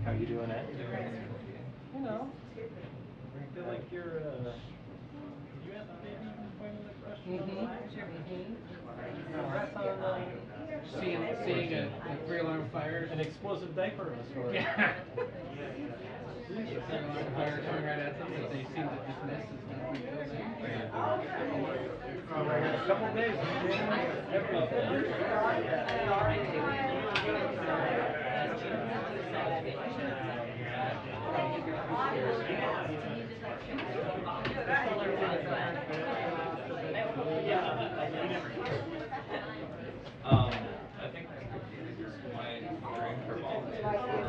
How you doing, Ed? You know, I feel like you're, you had the baby appointment with Russian congrats on, seeing a 3-alarm fire. an explosive diaper of a story. Yeah. 3-alarm fire coming right at them that they seem to dismiss as not real. A couple of days. I think my dream for mom is to travel.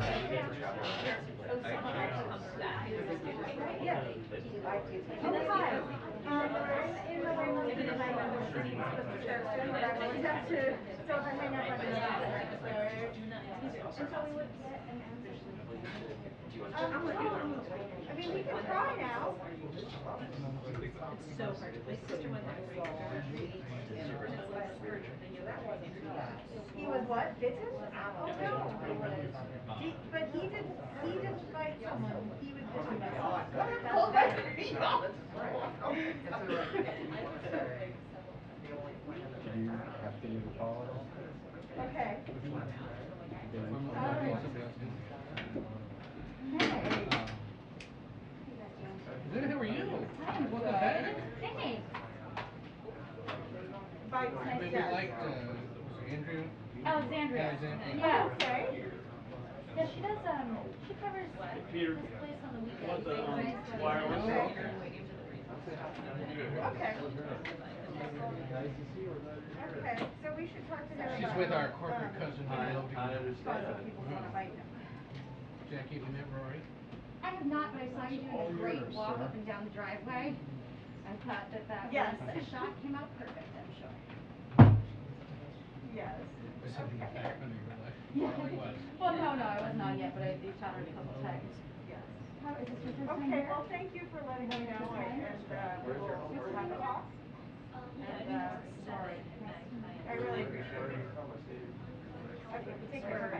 I mean, we can try now. It's so hard. My sister went there for He was what? Bitten? Oh no. But he didn't bite someone. He was bitten by someone. Did you have to use a call at all? Okay. Good, how are you? Hi, I'm Welcome good. back. Thanks. Bites We nice liked, guys. was it Andrew? Alexandria. Alexandria. Yeah. Okay. Yeah, she does, she covers Peter, this place on the weekends. want the, Nice wireless? Okay. Nice to see you. We're glad you're here. Okay. So we should talk to her about. She's with our corporate cousin. I understand. Causing people to want to bite him. Jackie, have you met Rory? I have not, but I saw you doing a great walk up and down the driveway. I thought that Yes. was, the shot came out perfect, I'm sure. Yes. Was something back when you were like, Yeah. Rory was. Well, no, I wasn't on yet, but I shot her a couple times. Yes. How, is this your first time Okay, here? well, thank you for letting me know, and we'll have a talk. And, sorry. I really appreciate it. Okay, take care.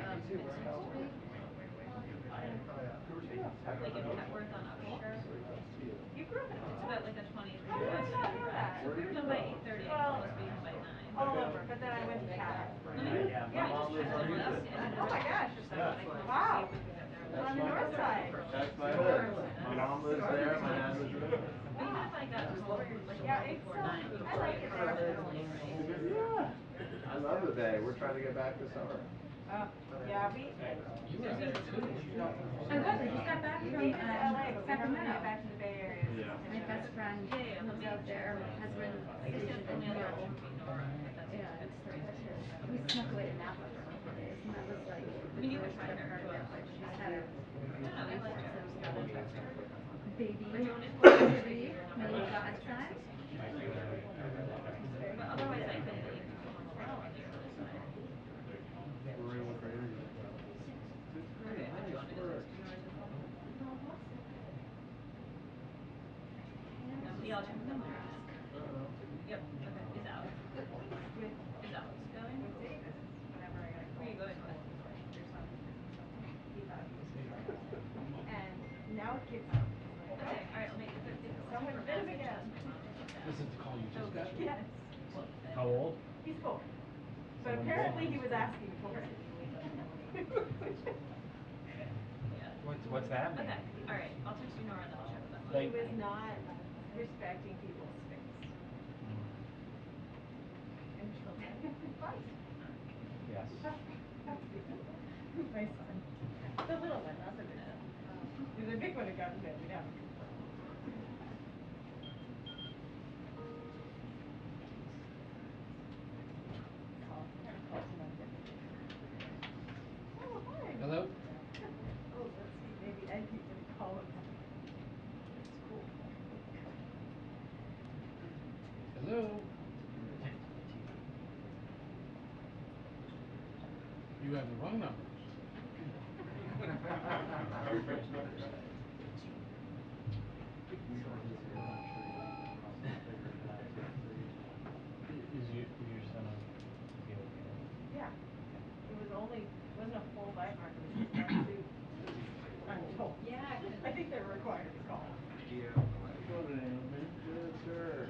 Like in Petworth on Upshur. You grew up in It's about like a 20 I did not know that. So if we were done by 8:30, I Well, was being by 9. all over, but then I went to Cat. Yeah, my mom lives on Houston. Oh my gosh. Wow. On the north side. That's my hood. My mom lives there, my dad lives there. Even if I got home like Yeah, it's, before 9, I like it there. Yeah. I love the Bay. We're trying to get back this summer. Yeah, we. You were out there too. I was, I just got back We from, came to LA, but we haven't Sacramento. made it back to the Bay Area. Yeah. My best friend lives out there, her husband stationed in New York. Yeah, we snuck away to Napa for a couple days, and that was like, I mean, you could try her. She's had a baby, But Millie Godson. otherwise, I couldn't leave. Okay, but do you want me to text you yours as well? Yeah, I'll check with them later. Yep, okay, is Alex? Is Alex going? Whenever I gotta Where are you going with? And now it gets. Okay, alright, I'll make it 50. Someone bit him again. This is the call you just got? Yes. How old? He's 4. But Someone apparently bit he him. was asking for it. Yeah. What's that mean? Okay, alright, I'll text you Nora and then I'll check with them. He was not respecting people's space. And she'll fight. Yes. My son. The little one, not the big one. The big one had gotten bit, yeah. Oh, hi. Hello? Oh, let's see, maybe Ed can call him. It's cool. Hello? You have the wrong number. Is your son okay? Yeah. wasn't a full dive market, it was just one suit. I'm told. Yeah, I think they're required to call. Yeah. Good, sir.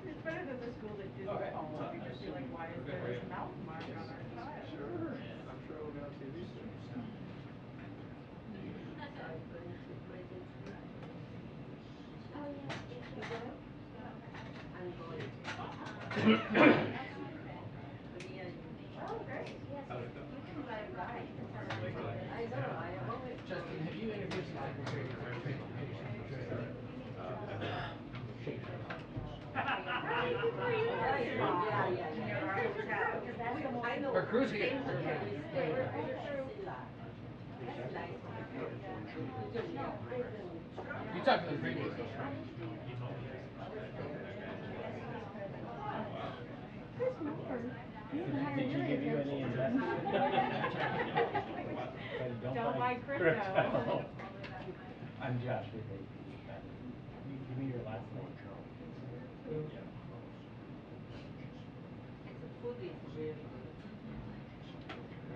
It's better than the school that didn't call it because you're like, why is there this mouth mark on our tile? Sure. I'm sure it'll be on TV soon. Oh, yeah. I'm going to. Oh, great. Yes, How'd it go? you can let it ride. I know, I always. Justin, have you interviewed some secretaries for our transportation? Right, good for you. Yeah. Because that's the most. I know. Our crew's here. You talked to them previously. Did she give you any investment? Don't buy crypto. I'm Josh with AP. Give me your last name. Yeah.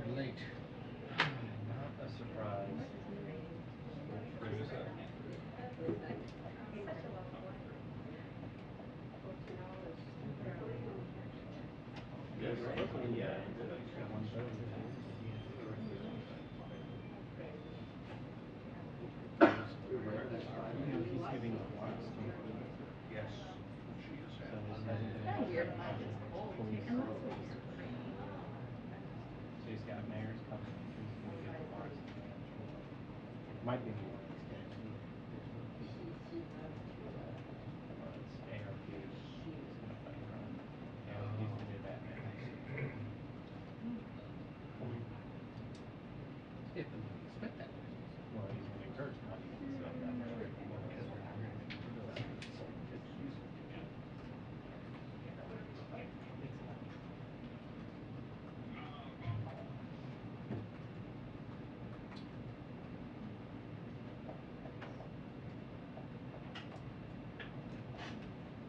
You're late. Not a surprise. Who is that? Yeah, we're looking, yeah. 1:30. You know, he's giving class to Yes. so he hasn't been able to police. So he's got mayors coming, he's gonna give the class. Might be more extensive. Well, it's ARP. He's gonna fight crime. Yeah, he's the new Batman. If the movie spent that way. Well, he's gonna encourage crime. So that's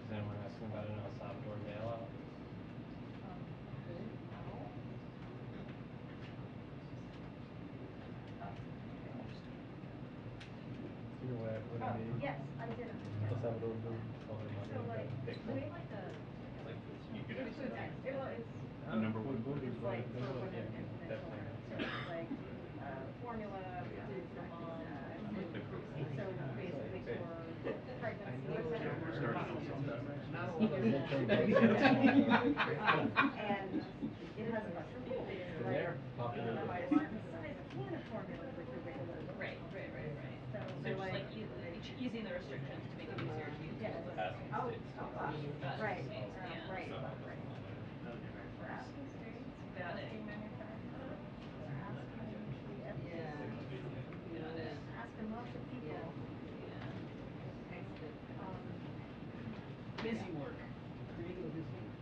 Is anyone asking about an El Salvador bailout? You know what I mean? Yes, I did understand. El Salvador moved all their money So like, into we Bitcoin. like the. Like, you could It's food tax. Well, it's Number one. it's like for women and Yeah, children. definitely. So it's like formula, food for mom. So basically for pregnancy, Not a lot of and it has a simple, like, They're popular. by a certain size can of formula with your regular. Right. So So they're just like, easing the restrictions to make it easier to use. yes. Asking Oh, states. right, Yeah. right. For asking states, for Got it. asking manufacturers, for asking the FDA, Got it. asking lots of people. Busy work. Creating busy work.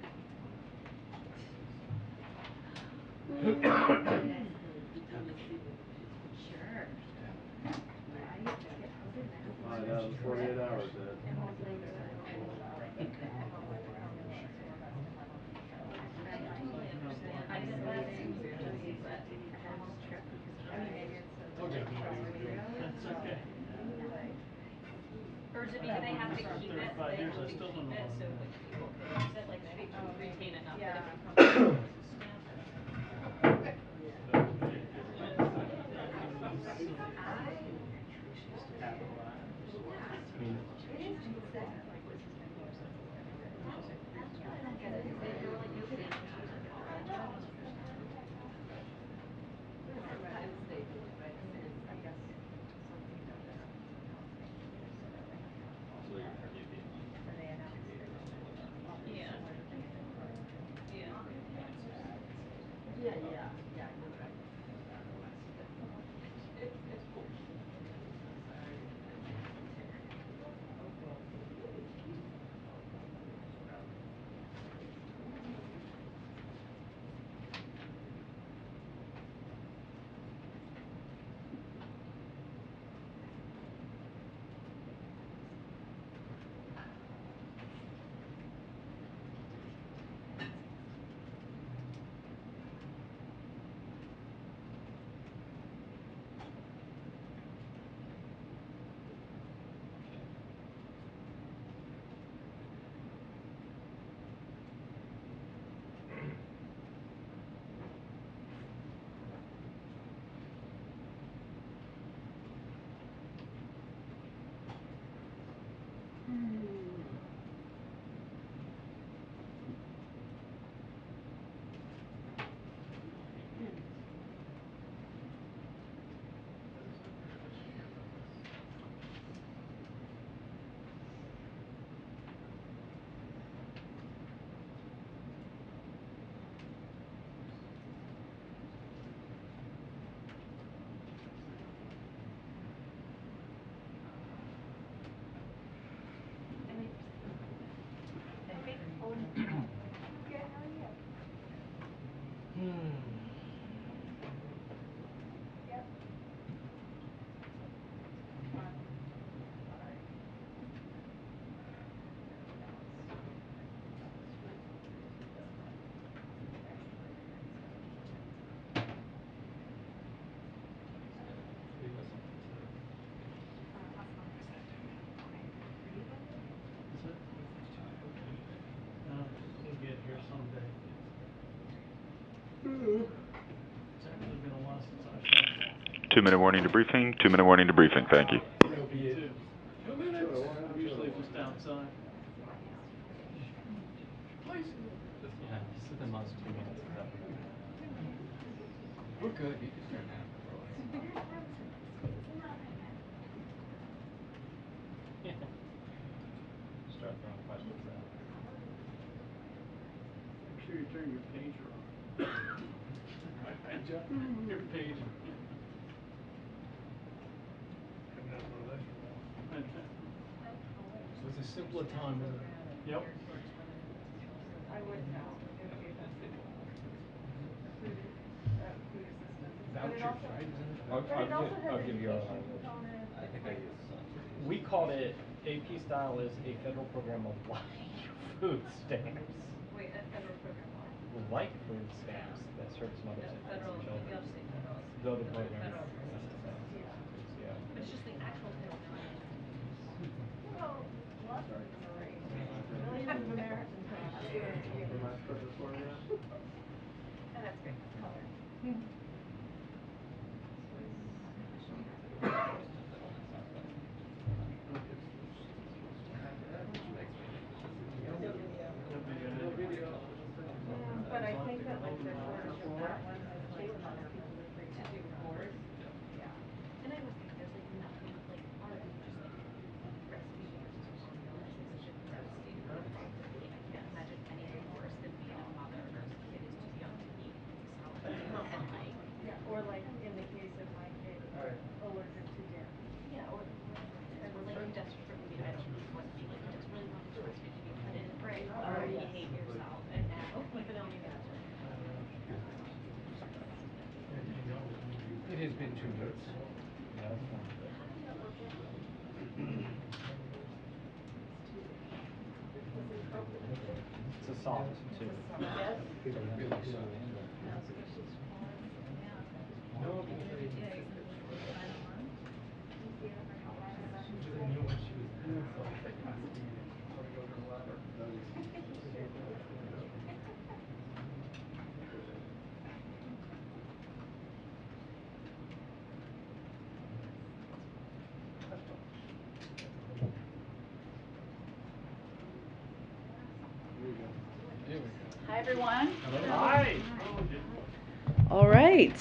Sure. Right? Get COVID now. 48 hours, Ed. And hopefully the I didn't let it in just let a house trip because I mean maybe it's a That's okay. Or is it because they have to keep it, so they have to keep it so like people can use it, like they retain enough that it becomes a stamp? I mean, It is interesting. That's what I don't get it. They were like, you could I guess something that was So you're pretty deep. when they announced it. Yeah. Yeah. Yeah, you're right. It's actually been a while since I've shot. 2-minute warning to briefing. 2-minute warning to briefing. Thank you. 2 minutes. I'm usually just outside. Please. Yeah, this is the most 2 minutes ever. We're good, you can start now. Yeah. Start throwing questions out. Make sure you turn your pager on. Right, Jeff? Your pager. So it's a simpler time, isn't it? Yep. I would know. It would be food assistance. But it Vouchers, also- right? Isn't it? But it also has I'll give you our education language. component. I think I use some. We called it AP style is a federal program of like food stamps. Wait, a federal program what? Like food stamps that serves mothers and Federal, kids and we children. also say federal. Though the program Federal. is yeah. But it's just the actual federal. Well, lots of them are right. Millions of Americans have it. And that's great. Color. But I think that like the shortage of that one has like caused people to create to do course. Yeah. And I would think there's like nothing like already just like recipes or formulas is such a devastating thing. I can't imagine anything worse than being a mother whose kid is too young to eat salad and like Yeah, or like in the case of my kid, allergic to dairy. yeah, or like you desperately I don't breastfeed, like you desperately want to breastfeed to be put in Right. already hate yourself and now like oh my gosh. It has been 2 minutes. Yeah, that's fine. It's a song too. Yes. Really sucks. There we go. Hi, everyone. Hi. All right.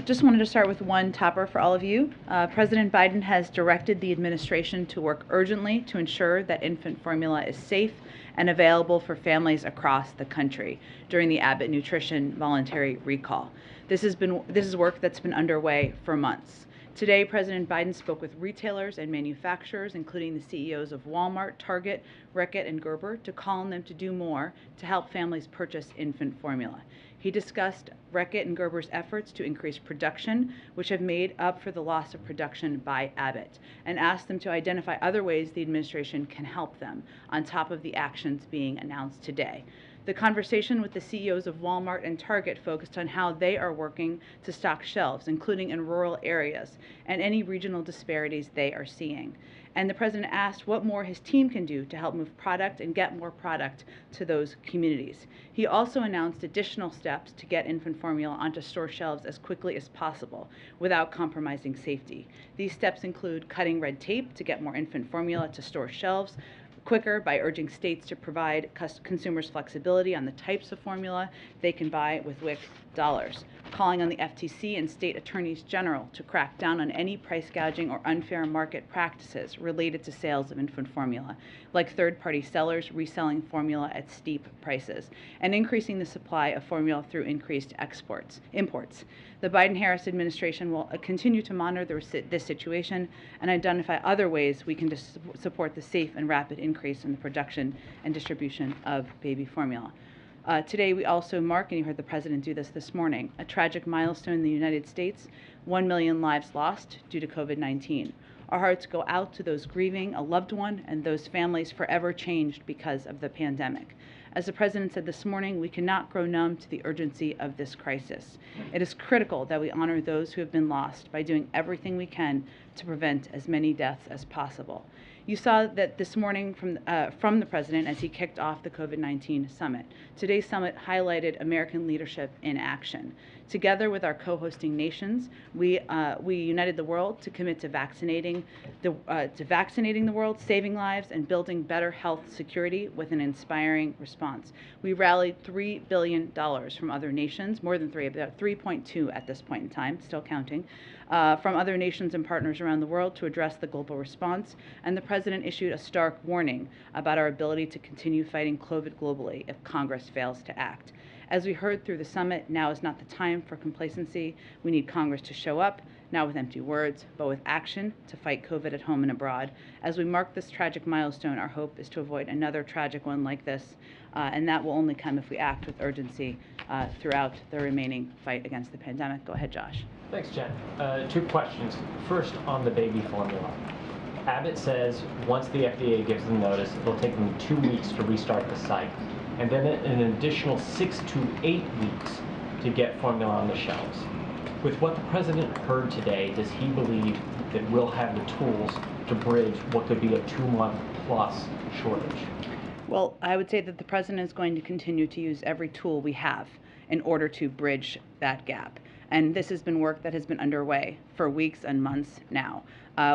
Just wanted to start with one topper for all of you. President Biden has directed the administration to work urgently to ensure that infant formula is safe and available for families across the country during the Abbott Nutrition voluntary recall. This is work that's been underway for months. Today, President Biden spoke with retailers and manufacturers, including the CEOs of Walmart, Target, Reckitt, and Gerber, to call on them to do more to help families purchase infant formula. He discussed Reckitt and Gerber's efforts to increase production, which have made up for the loss of production by Abbott, and asked them to identify other ways the administration can help them, on top of the actions being announced today. The conversation with the CEOs of Walmart and Target focused on how they are working to stock shelves, including in rural areas, and any regional disparities they are seeing. And the president asked what more his team can do to help move product and get more product to those communities. He also announced additional steps to get infant formula onto store shelves as quickly as possible without compromising safety. These steps include cutting red tape to get more infant formula to store shelves quicker by urging states to provide consumers flexibility on the types of formula they can buy with WIC dollars, calling on the FTC and state attorneys general to crack down on any price gouging or unfair market practices related to sales of infant formula, like third-party sellers reselling formula at steep prices, and increasing the supply of formula through increased imports. The Biden-Harris administration will continue to monitor this situation and identify other ways we can support the safe and rapid increase in the production and distribution of baby formula. Today we also mark, and you heard the president do this morning, a tragic milestone in the United States, 1 million lives lost due to COVID-19. Our hearts go out to those grieving a loved one and those families forever changed because of the pandemic. As the president said this morning, we cannot grow numb to the urgency of this crisis. It is critical that we honor those who have been lost by doing everything we can to prevent as many deaths as possible. You saw that this morning from the President as he kicked off the COVID-19 summit. Today's summit highlighted American leadership in action. Together with our co-hosting nations, we united the world to commit to vaccinating the world, saving lives, and building better health security with an inspiring response. We rallied $3 billion from other nations, more than three, about 3.2 at this point in time, still counting, from other nations and partners around the world to address the global response. And the President issued a stark warning about our ability to continue fighting COVID globally if Congress fails to act. As we heard through the summit, now is not the time for complacency. We need Congress to show up, not with empty words, but with action to fight COVID at home and abroad. As we mark this tragic milestone, our hope is to avoid another tragic one like this, and that will only come if we act with urgency throughout the remaining fight against the pandemic. Go ahead, Josh. Thanks, Jen. Two questions. First, on the baby formula. Abbott says once the FDA gives them notice, it'll take them 2 weeks to restart the site, and then an additional 6 to 8 weeks to get formula on the shelves. With what the President heard today, does he believe that we'll have the tools to bridge what could be a 2-month plus shortage? Well, I would say that the President is going to continue to use every tool we have in order to bridge that gap. And this has been work that has been underway for weeks and months now.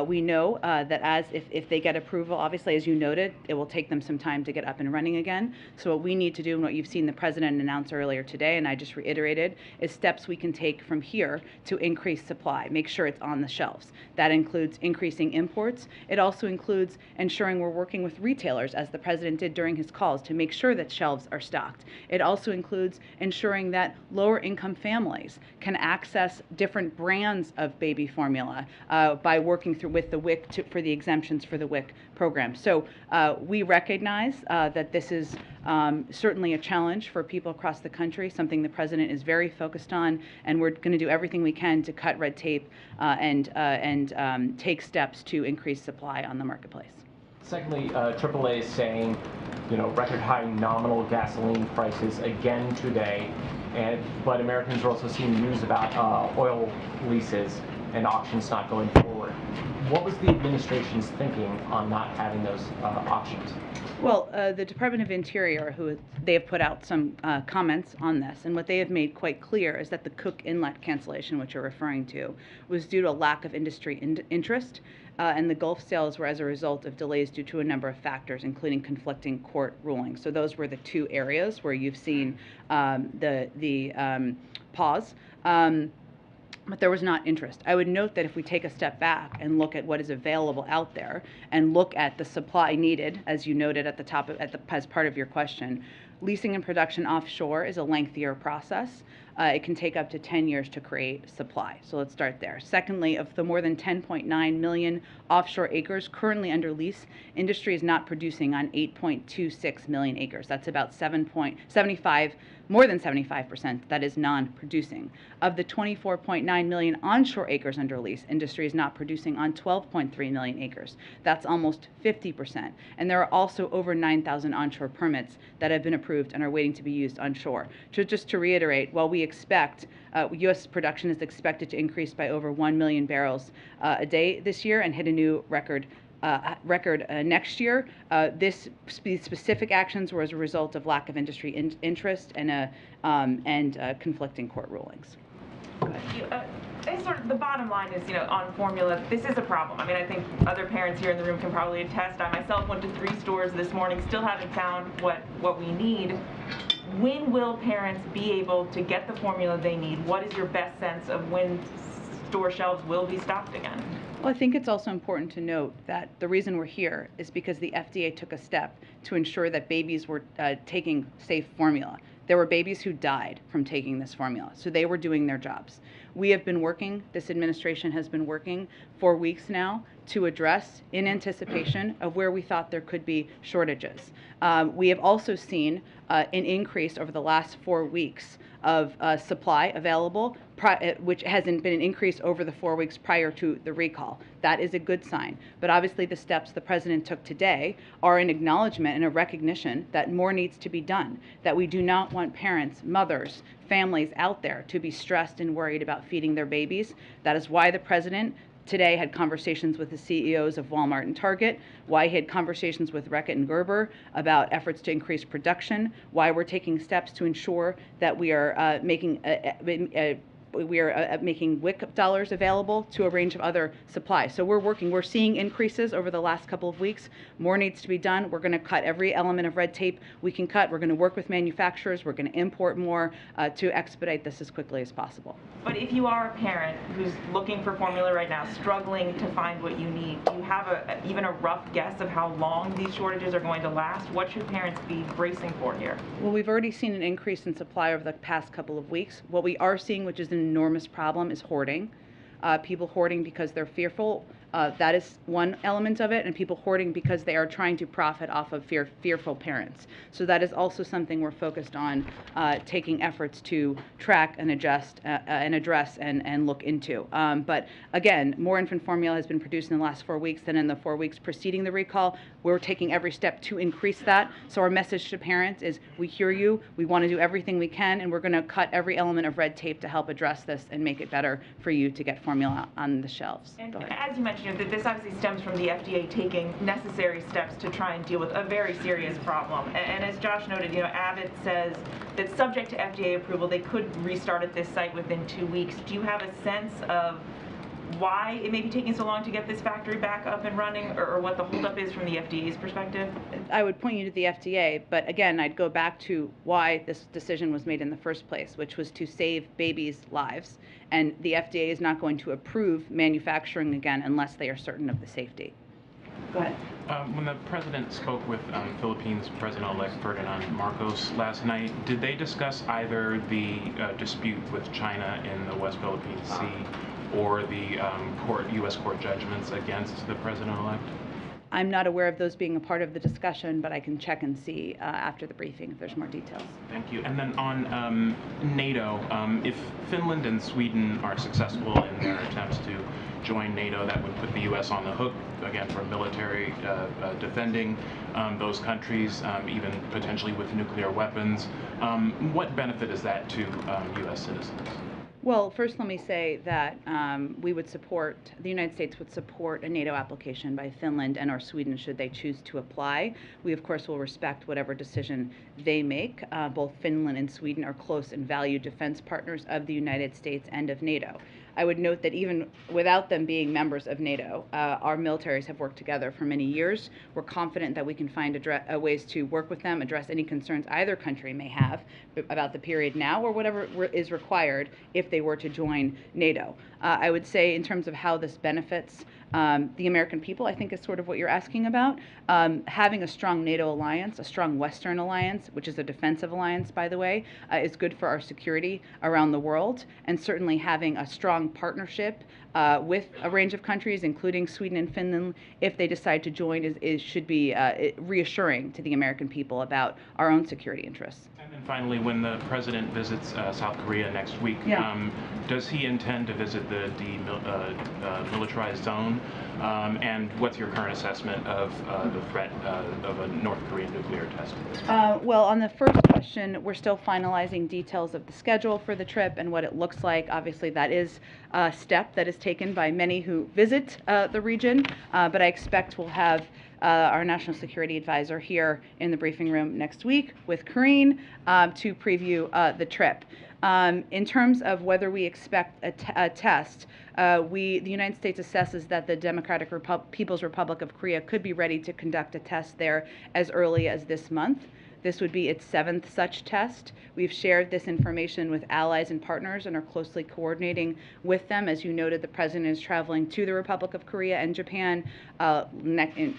We know that if they get approval, obviously, as you noted, it will take them some time to get up and running again. So what we need to do, and what you've seen the President announce earlier today, and I just reiterated, is steps we can take from here to increase supply, make sure it's on the shelves. That includes increasing imports. It also includes ensuring we're working with retailers, as the President did during his calls, to make sure that shelves are stocked. It also includes ensuring that lower income families can access different brands of baby formula by working through with the WIC for the exemptions for the WIC program. So we recognize that this is certainly a challenge for people across the country, something the President is very focused on, and we're going to do everything we can to cut red tape and take steps to increase supply on the marketplace. Secondly, AAA is saying, record high nominal gasoline prices again today, but Americans are also seeing news about oil leases and auctions not going forward. What was the administration's thinking on not having those auctions? Well, the Department of Interior, they have put out some comments on this, and what they have made quite clear is that the Cook Inlet cancellation, which you're referring to, was due to a lack of industry interest, and the Gulf sales were as a result of delays due to a number of factors, including conflicting court rulings. So those were the two areas where you've seen the pause. But there was not interest. I would note that if we take a step back and look at what is available out there and look at the supply needed, as you noted at the top as part of your question, leasing and production offshore is a lengthier process. It can take up to 10 years to create supply. So let's start there. Secondly, of the more than 10.9 million offshore acres currently under lease, industry is not producing on 8.26 million acres. That's about more than 75% that is non-producing. Of the 24.9 million onshore acres under lease, industry is not producing on 12.3 million acres. That's almost 50%. And there are also over 9,000 onshore permits that have been approved and are waiting to be used onshore. Just to reiterate, while we expect U.S. production is expected to increase by over 1 million barrels a day this year and hit a new record next year. These specific actions were as a result of lack of industry interest and conflicting court rulings. It's sort of the bottom line is, on formula, this is a problem. I mean, I think other parents here in the room can probably attest. I myself went to 3 stores this morning, still haven't found what we need. When will parents be able to get the formula they need? What is your best sense of when store shelves will be stocked again? Well, I think it's also important to note that the reason we're here is because the FDA took a step to ensure that babies were taking safe formula. There were babies who died from taking this formula, so they were doing their jobs. We have been working, this administration has been working for weeks now to address in anticipation of where we thought there could be shortages. We have also seen an increase over the last 4 weeks of supply available, which hasn't been an increase over the 4 weeks prior to the recall. That is a good sign. But obviously the steps the President took today are an acknowledgement and a recognition that more needs to be done, that we do not want parents, mothers, families out there to be stressed and worried about feeding their babies. That is why the President today had conversations with the CEOs of Walmart and Target, why he had conversations with Reckitt and Gerber about efforts to increase production, why we're taking steps to ensure that we are making WIC dollars available to a range of other supplies. So we're seeing increases over the last couple of weeks. More needs to be done. We're going to cut every element of red tape we can cut. We're going to work with manufacturers. We're going to import more to expedite this as quickly as possible. But if you are a parent who's looking for formula right now, struggling to find what you need, do you have even a rough guess of how long these shortages are going to last? What should parents be bracing for here? Well, we've already seen an increase in supply over the past couple of weeks. What we are seeing, which is an enormous problem, is hoarding. People hoarding because they're fearful. That is one element of it, and people hoarding because they are trying to profit off of fearful parents. So that is also something we're focused on taking efforts to track and adjust and address and look into. But again, more infant formula has been produced in the last 4 weeks than in the 4 weeks preceding the recall. We're taking every step to increase that. So our message to parents is, we hear you, we want to do everything we can, and we're going to cut every element of red tape to help address this and make it better for you to get formula on the shelves. And as you mentioned, this obviously stems from the FDA taking necessary steps to try and deal with a very serious problem. And as Josh noted, Abbott says that subject to FDA approval, they could restart at this site within 2 weeks. Do you have a sense of why it may be taking so long to get this factory back up and running, or what the holdup is from the FDA's perspective? I would point you to the FDA, but again, I'd go back to why this decision was made in the first place, which was to save babies' lives. And the FDA is not going to approve manufacturing again unless they are certain of the safety. Go ahead. When the president spoke with Philippines President-elect Ferdinand Marcos last night, did they discuss either the dispute with China in the West Philippine Sea or the U.S. court judgments against the president-elect? I'm not aware of those being a part of the discussion, but I can check and see after the briefing if there's more details. Thank you. And then on NATO, if Finland and Sweden are successful in their attempts to join NATO, that would put the U.S. on the hook, again, for military defending those countries, even potentially with nuclear weapons. What benefit is that to U.S. citizens? Well, first let me say that the United States would support a NATO application by Finland and or Sweden should they choose to apply. We, of course, will respect whatever decision they make. Both Finland and Sweden are close and valued defense partners of the United States and of NATO. I would note that even without them being members of NATO, our militaries have worked together for many years. We're confident that we can find ways to work with them, address any concerns either country may have about the period now or whatever is required if they were to join NATO. I would say in terms of how this benefits the American people, I think is sort of what you're asking about. Having a strong NATO alliance, a strong Western alliance, which is a defensive alliance, by the way, is good for our security around the world. And certainly having a strong partnership with a range of countries, including Sweden and Finland, if they decide to join, should be reassuring to the American people about our own security interests. And then finally, when the president visits South Korea next week, does he intend to visit the demilitarized zone? And what's your current assessment of the threat of a North Korean nuclear test? Well, on the first question, we're still finalizing details of the schedule for the trip and what it looks like. Obviously, that is a step that is taken by many who visit the region, but I expect we'll have our National Security Advisor here in the briefing room next week with Karine to preview the trip. In terms of whether we expect a test, the United States assesses that the Democratic People's Republic of Korea could be ready to conduct a test there as early as this month. This would be its 7th such test. We've shared this information with allies and partners and are closely coordinating with them. As you noted, the president is traveling to the Republic of Korea and Japan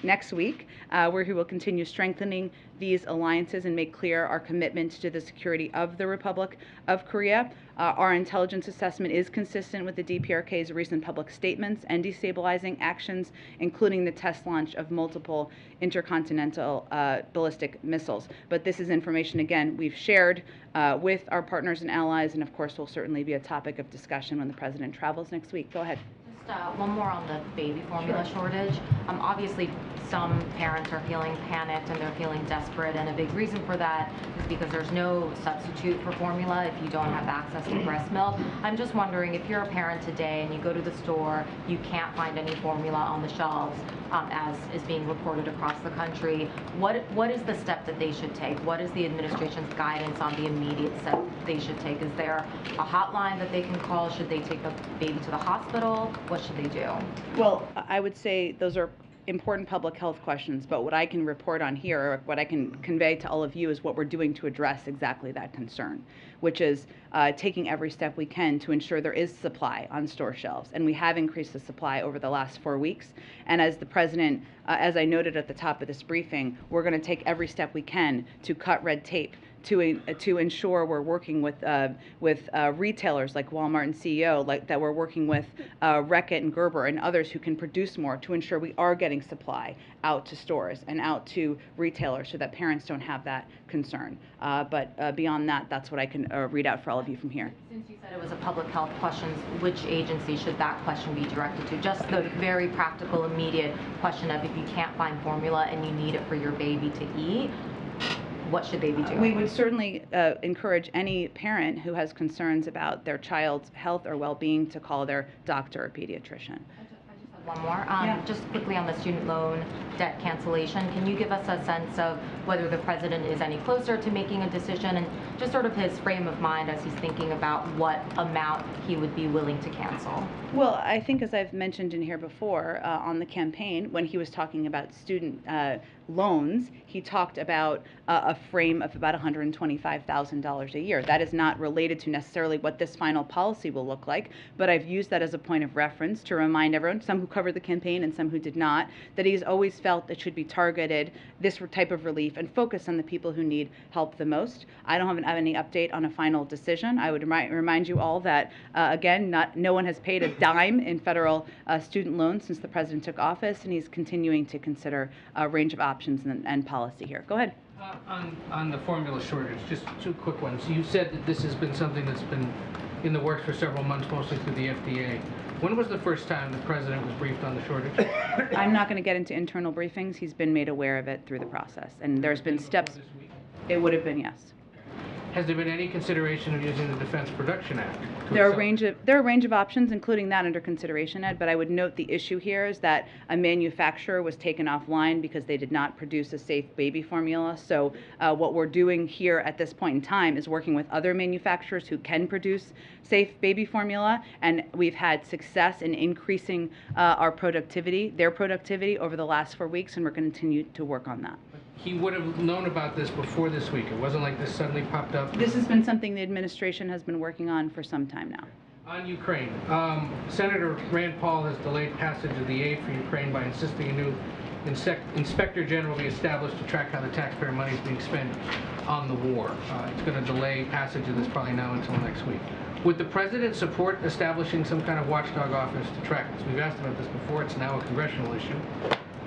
next week, where he will continue strengthening these alliances and make clear our commitment to the security of the Republic of Korea. Our intelligence assessment is consistent with the DPRK's recent public statements and destabilizing actions, including the test launch of multiple intercontinental ballistic missiles. But this is information, again, we've shared with our partners and allies, and of course will certainly be a topic of discussion when the president travels next week. Go ahead. Just one more on the baby formula shortage. Obviously, some parents are feeling panicked and they're feeling desperate, and a big reason for that is because there's no substitute for formula if you don't have access to breast milk. I'm just wondering, if you're a parent today and you go to the store, you can't find any formula on the shelves, as is being reported across the country, what is the step that they should take? What is the administration's guidance on the immediate step they should take? Is there a hotline that they can call? Should they take the baby to the hospital? What should they do? Well, I would say those are important public health questions, but what I can report on here, or what I can convey to all of you, is what we're doing to address exactly that concern, which is taking every step we can to ensure there is supply on store shelves. And we have increased the supply over the last 4 weeks. And as the president, as I noted at the top of this briefing, we're going to take every step we can to cut red tape, to ensure we're working with retailers like Walmart and CEO, that we're working with Reckitt and Gerber and others who can produce more, to ensure we are getting supply out to stores and out to retailers so that parents don't have that concern. But beyond that, that's what I can read out for all of you from here. Since you said it was a public health question, which agency should that question be directed to? Just the very practical, immediate question of, if you can't find formula and you need it for your baby to eat, what should they be doing? We would certainly encourage any parent who has concerns about their child's health or well-being to call their doctor or pediatrician. One more. Yeah. Just quickly on the student loan debt cancellation, can you give us a sense of whether the president is any closer to making a decision, and just sort of his frame of mind as he's thinking about what amount he would be willing to cancel? Well, I think, as I've mentioned in here before, on the campaign, when he was talking about student loans, he talked about a frame of about $125,000 a year. That is not related to necessarily what this final policy will look like, but I've used that as a point of reference to remind everyone, some who covered the campaign and some who did not, that he's always felt it should be targeted, this type of relief, and focus on the people who need help the most. I don't have any update on a final decision. I would remind you all that, again, no one has paid a dime in federal student loans since the president took office, and he's continuing to consider a range of options and policy here. Go ahead. On the formula shortage, just two quick ones. You said that this has been something that's been in the works for several months, mostly through the FDA. When was the first time the president was briefed on the shortage? I'm not going to get into internal briefings. He's been made aware of it through the process, and there's been steps. This week? It would have been, yes. Has there been any consideration of using the Defense Production Act? There are a range of options, including that under consideration, Ed, but I would note the issue here is that a manufacturer was taken offline because they did not produce a safe baby formula. So what we're doing here at this point in time is working with other manufacturers who can produce safe baby formula, and we've had success in increasing their productivity over the last 4 weeks, and we're going to continue to work on that. He would have known about this before this week. It wasn't like this suddenly popped up. This has been something the administration has been working on for some time now. On Ukraine, Senator Rand Paul has delayed passage of the aid for Ukraine by insisting a new inspector general be established to track how the taxpayer money is being spent on the war. It's going to delay passage of this probably now until next week. Would the president support establishing some kind of watchdog office to track this? We've asked about this before. It's now a congressional issue.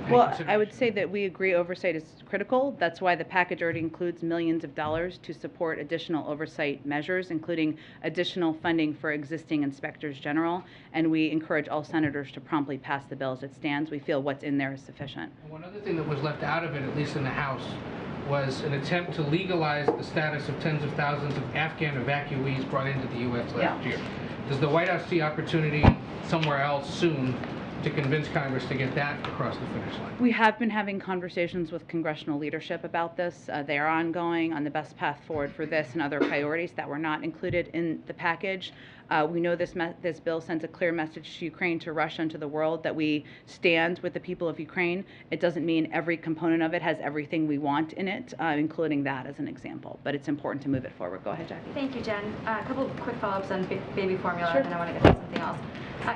Well, I would say that we agree oversight is critical. That's why the package already includes millions of dollars to support additional oversight measures, including additional funding for existing inspectors general. And we encourage all senators to promptly pass the bill as it stands. We feel what's in there is sufficient. And one other thing that was left out of it, at least in the House, was an attempt to legalize the status of tens of thousands of Afghan evacuees brought into the U.S. last year. Does the White House see opportunity somewhere else soon to convince Congress to get that across the finish line? We have been having conversations with congressional leadership about this. They are ongoing on the best path forward for this and other priorities that were not included in the package. We know this bill sends a clear message to Ukraine, to Russia, and to the world that we stand with the people of Ukraine. It doesn't mean every component of it has everything we want in it, including that as an example. But it's important to move it forward. Go ahead, Jackie. Thank you, Jen. A couple of quick follow-ups on baby formula, Sure. and then I want to get to something else.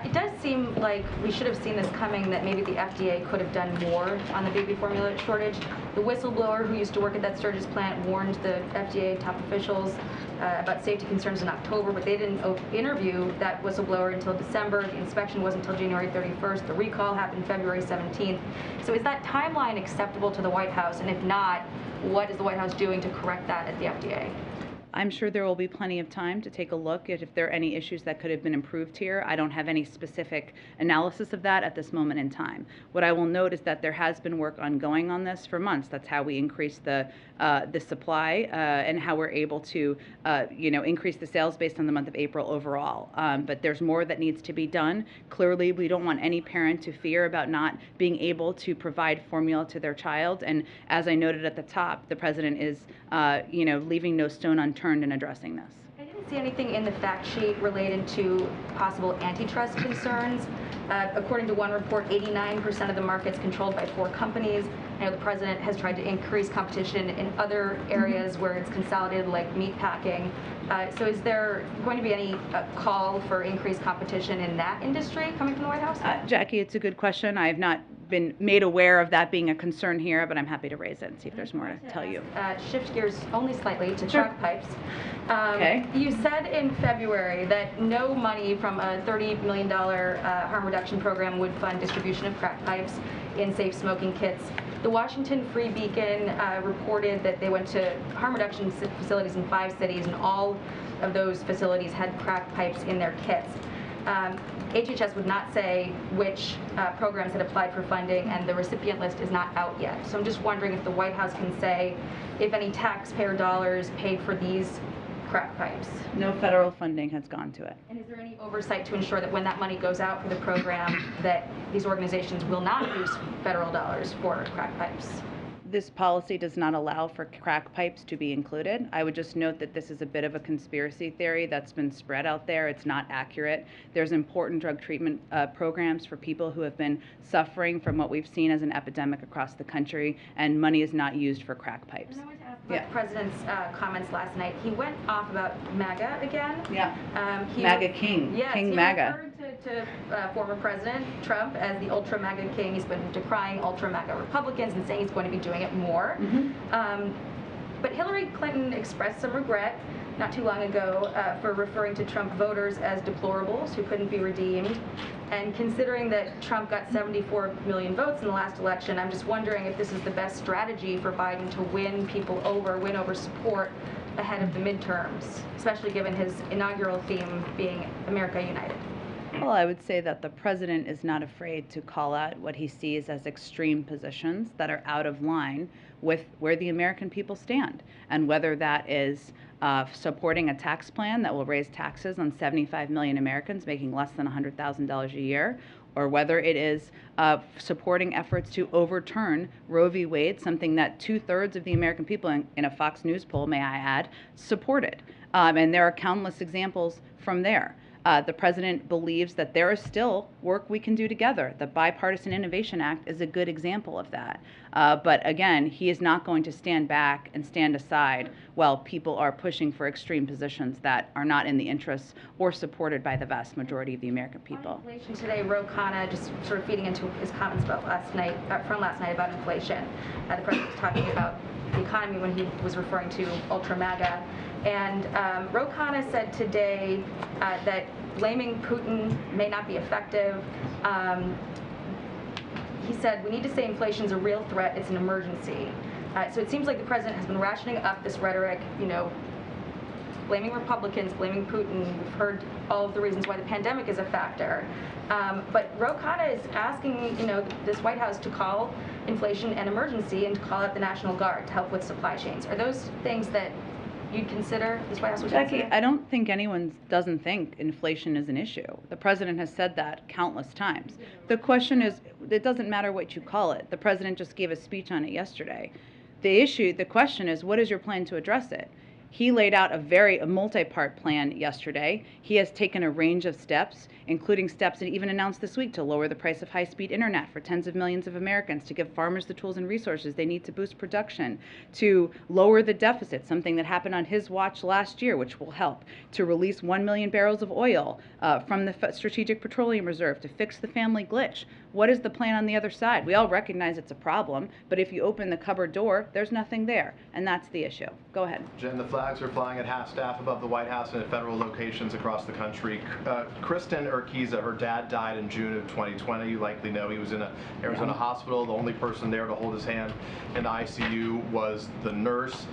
It does seem like we should have seen this coming, that maybe the FDA could have done more on the baby formula shortage. The whistleblower who used to work at that Sturgis plant warned the FDA top officials about safety concerns in October, but they didn't interview that whistleblower until December. The inspection wasn't until January 31st. The recall happened February 17th. So is that timeline acceptable to the White House? And if not, what is the White House doing to correct that at the FDA? I'm sure there will be plenty of time to take a look at if there are any issues that could have been improved here. I don't have any specific analysis of that at this moment in time. What I will note is that there has been work ongoing on this for months. That's how we increase the supply and how we're able to, increase the sales based on the month of April overall. But there's more that needs to be done. Clearly, we don't want any parent to fear about not being able to provide formula to their child. And as I noted at the top, the president is, leaving no stone unturned in addressing this. I didn't see anything in the fact sheet related to possible antitrust concerns. According to one report, 89% of the market's controlled by 4 companies. I know the president has tried to increase competition in other areas where it's consolidated, like meat packing. So is there going to be any call for increased competition in that industry coming from the White House? Jackie, it's a good question. I have not been made aware of that being a concern here, but I'm happy to raise it and see if there's more to tell you. Shift gears only slightly to Sure. crack pipes. Okay. You said in February that no money from a $30 million harm reduction program would fund distribution of crack pipes in safe smoking kits. The Washington Free Beacon reported that they went to harm reduction facilities in 5 cities, and all of those facilities had crack pipes in their kits. HHS would not say which programs had applied for funding, and the recipient list is not out yet. So I'm just wondering if the White House can say if any taxpayer dollars paid for these crack pipes. No federal funding has gone to it. And is there any oversight to ensure that when that money goes out for the program, that these organizations will not use federal dollars for crack pipes? This policy does not allow for crack pipes to be included. I would just note that this is a bit of a conspiracy theory that's been spread out there. It's not accurate. There's important drug treatment programs for people who have been suffering from what we've seen as an epidemic across the country, and money is not used for crack pipes. And I want to ask about the president's comments last night. He went off about MAGA again. Yeah. MAGA King. Yes, King he MAGA. referred to former President Trump as the ultra MAGA king. He's been decrying ultra MAGA Republicans and saying he's going to be doing it more. But Hillary Clinton expressed some regret not too long ago for referring to Trump voters as deplorables who couldn't be redeemed. And considering that Trump got 74 million votes in the last election, I'm just wondering if this is the best strategy for Biden to win people over, win over support ahead of the midterms, especially given his inaugural theme being America United. Well, I would say that the president is not afraid to call out what he sees as extreme positions that are out of line with where the American people stand, and whether that is supporting a tax plan that will raise taxes on 75 million Americans making less than $100,000 a year, or whether it is supporting efforts to overturn Roe v. Wade, something that 2/3 of the American people, in a Fox News poll, may I add, supported. And there are countless examples from there. The president believes that there is still work we can do together. The Bipartisan Innovation Act is a good example of that. But again, he is not going to stand back and stand aside while people are pushing for extreme positions that are not in the interests or supported by the vast majority of the American people. On inflation today, Ro Khanna, just sort of feeding into his comments about from last night about inflation. The president was talking about the economy when he was referring to ultra MAGA. And Ro Khanna said today that blaming Putin may not be effective. He said, we need to say inflation is a real threat, it's an emergency. So it seems like the president has been rationing up this rhetoric, blaming Republicans, blaming Putin. We've heard all of the reasons why the pandemic is a factor. But Ro Khanna is asking, this White House to call inflation an emergency and to call out the National Guard to help with supply chains. Are those things that you'd consider, this White House would Jackie, consider? I don't think anyone doesn't think inflation is an issue. The president has said that countless times. The question is, it doesn't matter what you call it. The president just gave a speech on it yesterday. The question is, what is your plan to address it? He laid out a multi-part plan yesterday. He has taken a range of steps, including steps and even announced this week to lower the price of high-speed internet for tens of millions of Americans, to give farmers the tools and resources they need to boost production, to lower the deficit, something that happened on his watch last year, which will help, to release 1 million barrels of oil from the Strategic Petroleum Reserve, to fix the family glitch. What is the plan on the other side? We all recognize it's a problem, but if you open the cupboard door, there's nothing there, and that's the issue. Go ahead. Jen, the flags are flying at half-staff above the White House and at federal locations across the country. Kristen Urquiza, her dad died in June of 2020. You likely know he was in an Arizona hospital. The only person there to hold his hand in the ICU was the nurse.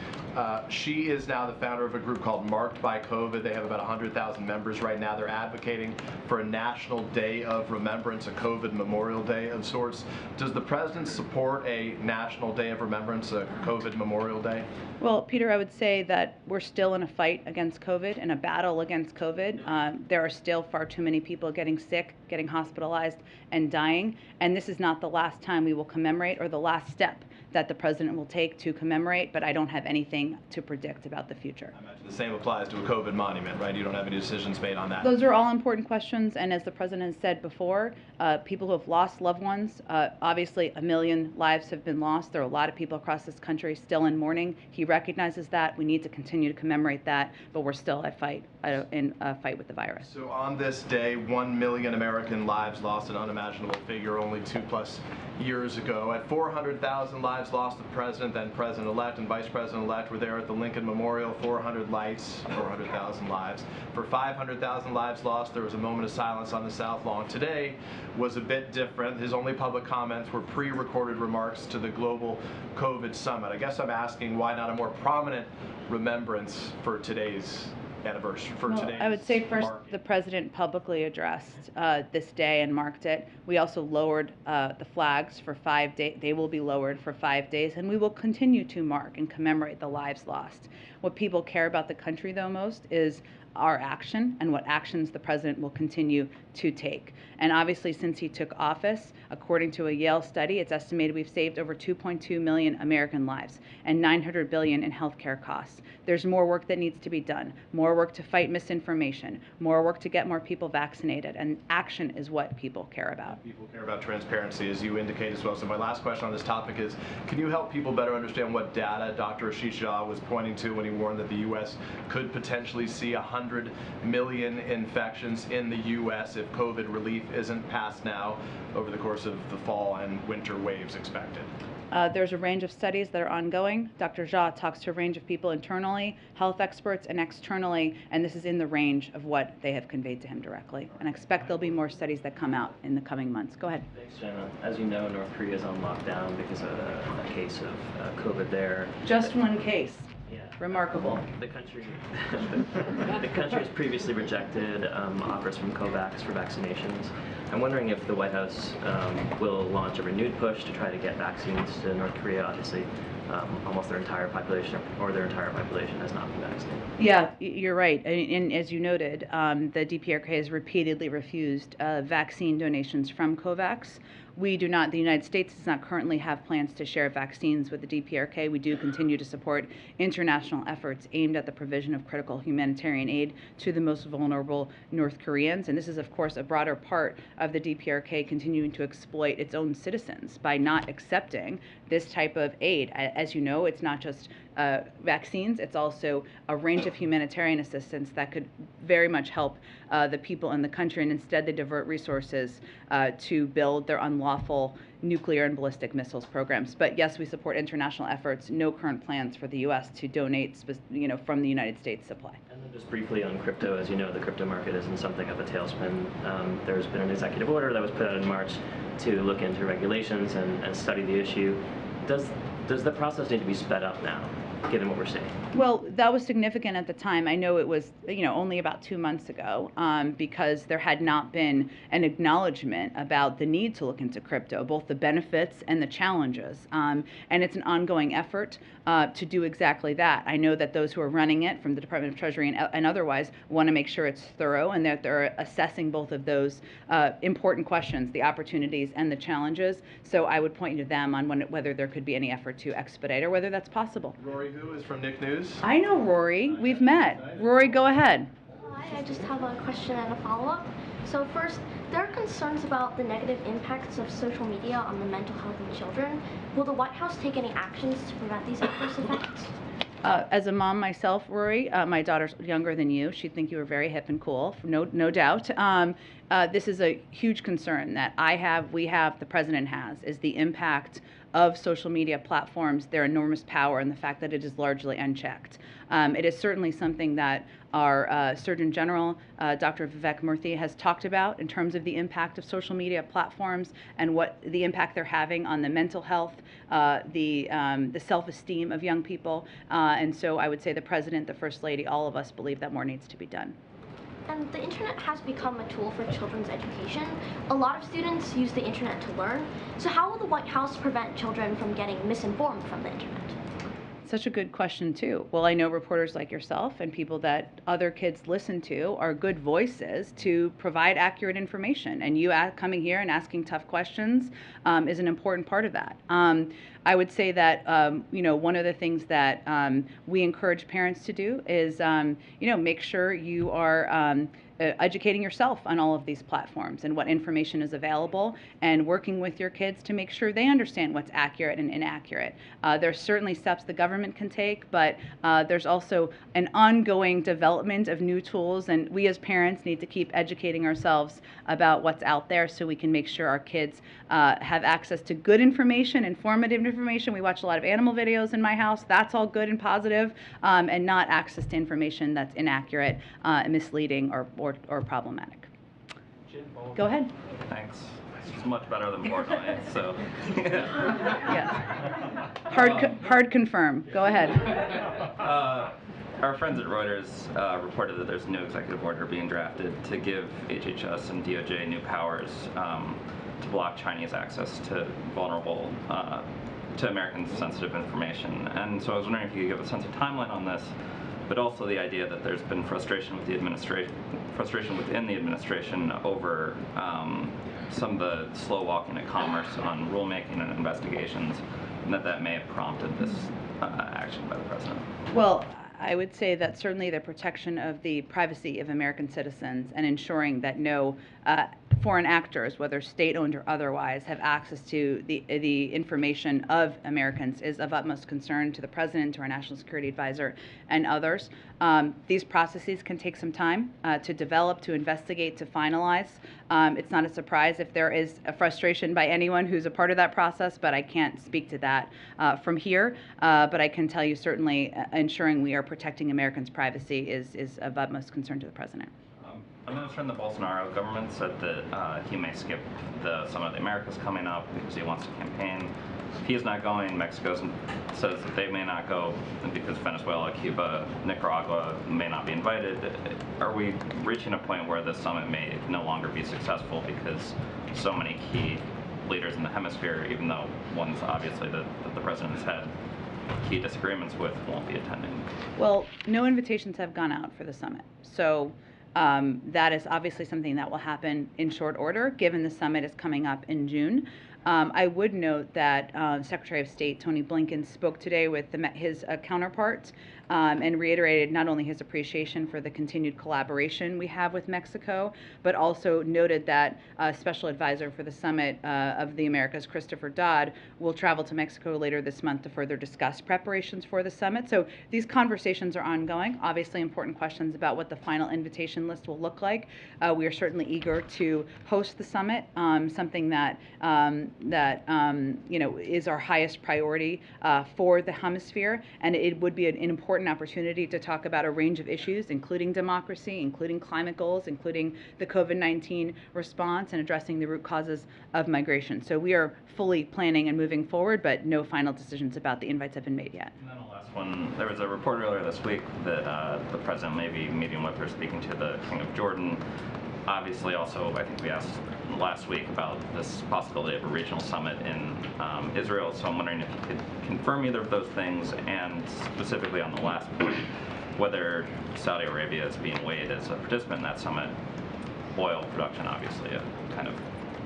She is now the founder of a group called Marked by COVID. They have about 100,000 members right now. They're advocating for a national day of remembrance, a COVID Memorial Day of sorts. Does the president support a national day of remembrance, a COVID Memorial Day? Well, Peter, I would say that we're still in a fight against COVID, in a battle against COVID. There are still far too many people getting sick, getting hospitalized, and dying. And this is not the last time we will commemorate or the last step that the president will take to commemorate, but I don't have anything to predict about the future. I imagine the same applies to a COVID monument, right? You don't have any decisions made on that. Those are all important questions, and as the president has said before, people who have lost loved ones, obviously 1 million lives have been lost. There are a lot of people across this country still in mourning. He recognizes that. We need to continue to commemorate that, but we're still in a fight with the virus. So on this day, 1 million American lives lost, an unimaginable figure only 2+ years ago. At 400,000 lives lost, the president, then president-elect, and vice president-elect were there at the Lincoln Memorial, 400 lights, 400,000 lives. For 500,000 lives lost, there was a moment of silence on the South Lawn. Today was a bit different. His only public comments were pre-recorded remarks to the global COVID summit. I guess I'm asking, why not a more prominent remembrance for today's anniversary, for today's I would say first, market? the president publicly addressed this day and marked it. We also lowered the flags for 5 days. They will be lowered for 5 days, and we will continue to mark and commemorate the lives lost. What people care about the country, though, most is our action and what actions the president will continue to take. And obviously, since he took office, according to a Yale study, it's estimated we've saved over 2.2 million American lives and $900 billion in healthcare costs. There's more work that needs to be done, more work to fight misinformation, more work to get more people vaccinated, and action is what people care about. People care about transparency, as you indicate as well. So my last question on this topic is, can you help people better understand what data Dr. Ashish Jha was pointing to when he warned that the U.S. could potentially see 100 million infections in the U.S. if COVID relief isn't passed now over the course of the fall and winter waves expected? There's a range of studies that are ongoing. Dr. Jha talks to a range of people internally, health experts, and externally, and this is in the range of what they have conveyed to him directly. And I expect there'll be more studies that come out in the coming months. Go ahead. Thanks, Jenna. As you know, North Korea is on lockdown because of a case of COVID there. Just one case. Yeah. Remarkable. The country, the country has previously rejected offers from COVAX for vaccinations. I'm wondering if the White House will launch a renewed push to try to get vaccines to North Korea. Obviously, almost their entire population, or their entire population, has not been vaccinated. Yeah, you're right. And as you noted, the DPRK has repeatedly refused vaccine donations from COVAX. We do not, the United States does not currently have plans to share vaccines with the DPRK. We do continue to support international efforts aimed at the provision of critical humanitarian aid to the most vulnerable North Koreans. And this is, of course, a broader part of the DPRK continuing to exploit its own citizens by not accepting this type of aid. As you know, it's not just vaccines, it's also a range of humanitarian assistance that could very much help the people in the country, and instead they divert resources to build their unlawful nuclear and ballistic missiles programs. But yes, we support international efforts. No current plans for the U.S. to donate, from the United States supply. And then just briefly on crypto, as you know, the crypto market is in something of a tailspin. There's been an executive order that was put out in March to look into regulations and study the issue. Does the process need to be sped up now, given what we're seeing? Well, that was significant at the time. I know it was, only about 2 months ago, because there had not been an acknowledgement about the need to look into crypto, both the benefits and the challenges. And it's an ongoing effort to do exactly that. I know that those who are running it from the Department of Treasury and otherwise want to make sure it's thorough and that they're assessing both of those important questions, the opportunities and the challenges. So I would point you to them on whether there could be any effort to expedite or whether that's possible. Rory Hu is from Nick News. I know Rory. We've met. Rory, go ahead. Hi, I just have a question and a follow-up. So first, there are concerns about the negative impacts of social media on the mental health of children. Will the White House take any actions to prevent these adverse effects? As a mom myself, Rory, my daughter's younger than you. She'd think you were very hip and cool, no doubt. This is a huge concern that we have, the president has, is the impact of social media platforms, their enormous power, and the fact that it is largely unchecked. It is certainly something that our Surgeon General, Dr. Vivek Murthy, has talked about in terms of the impact of social media platforms and what the impact they're having on the mental health, the self-esteem of young people. And so I would say the President, the First Lady, all of us believe that more needs to be done. And the internet has become a tool for children's education. A lot of students use the internet to learn. So how will the White House prevent children from getting misinformed from the internet? Such a good question, too. Well, I know reporters like yourself and people that other kids listen to are good voices to provide accurate information. And you coming here and asking tough questions is an important part of that. I would say that, one of the things that we encourage parents to do is, make sure you are educating yourself on all of these platforms and what information is available, and working with your kids to make sure they understand what's accurate and inaccurate. There's certainly steps the government can take, but there's also an ongoing development of new tools, and we as parents need to keep educating ourselves about what's out there so we can make sure our kids have access to good information, informative information. We watch a lot of animal videos in my house. That's all good and positive, and not access to information that's inaccurate, misleading, or problematic. Go ahead. Thanks. It's much better than Portnoy, so. Yes. Hard confirm. Go ahead. Our friends at Reuters reported that there's a new executive order being drafted to give HHS and DOJ new powers to block Chinese access to vulnerable, to Americans' sensitive information. And so I was wondering if you could give a sense of timeline on this, but also the idea that there's been frustration with the frustration within the administration over some of the slow walking of commerce on rulemaking and investigations, and that may have prompted this action by the president. Well, I would say that certainly the protection of the privacy of American citizens and ensuring that no foreign actors, whether state-owned or otherwise, have access to the information of Americans is of utmost concern to the President, to our National Security Advisor, and others. These processes can take some time to develop, to investigate, to finalize. It's not a surprise if there is a frustration by anyone who's a part of that process, but I can't speak to that from here. But I can tell you certainly ensuring we are protecting Americans' privacy is of utmost concern to the President. A minister in the Bolsonaro government said that he may skip the Summit of the Americas coming up because he wants to campaign. If he's not going, Mexico says that they may not go because Venezuela, Cuba, Nicaragua may not be invited. Are we reaching a point where the summit may no longer be successful because so many key leaders in the hemisphere, even though one's obviously that the president's had key disagreements with, won't be attending? Well, no invitations have gone out for the summit. So that is obviously something that will happen in short order, given the summit is coming up in June. I would note that Secretary of State Tony Blinken spoke today with his counterparts and reiterated not only his appreciation for the continued collaboration we have with Mexico, but also noted that Special Advisor for the Summit of the Americas, Christopher Dodd, will travel to Mexico later this month to further discuss preparations for the summit. So these conversations are ongoing. Obviously important questions about what the final invitation list will look like. We are certainly eager to host the summit, something that is our highest priority for the hemisphere, and it would be an important opportunity to talk about a range of issues, including democracy, including climate goals, including the COVID-19 response, and addressing the root causes of migration. So we are fully planning and moving forward, but no final decisions about the invites have been made yet. And then the last one, there was a report earlier this week that the president may be meeting with or speaking to the King of Jordan. Obviously, also, I think we asked last week about this possibility of a regional summit in Israel, so I'm wondering if you could confirm either of those things, and specifically on the last point, whether Saudi Arabia is being weighed as a participant in that summit. Oil production, obviously, a kind of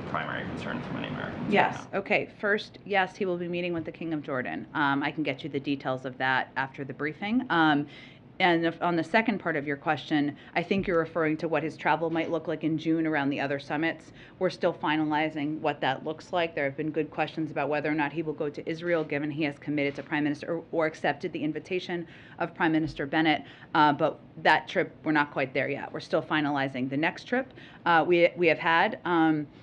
primary concern for many Americans. Yes. Okay. First, yes, he will be meeting with the King of Jordan. I can get you the details of that after the briefing. And on the second part of your question, I think you're referring to what his travel might look like in June around the other summits. We're still finalizing what that looks like. There have been good questions about whether or not he will go to Israel, given he has committed to Prime Minister or accepted the invitation of Prime Minister Bennett. But that trip, we're not quite there yet. We're still finalizing the next trip. We have had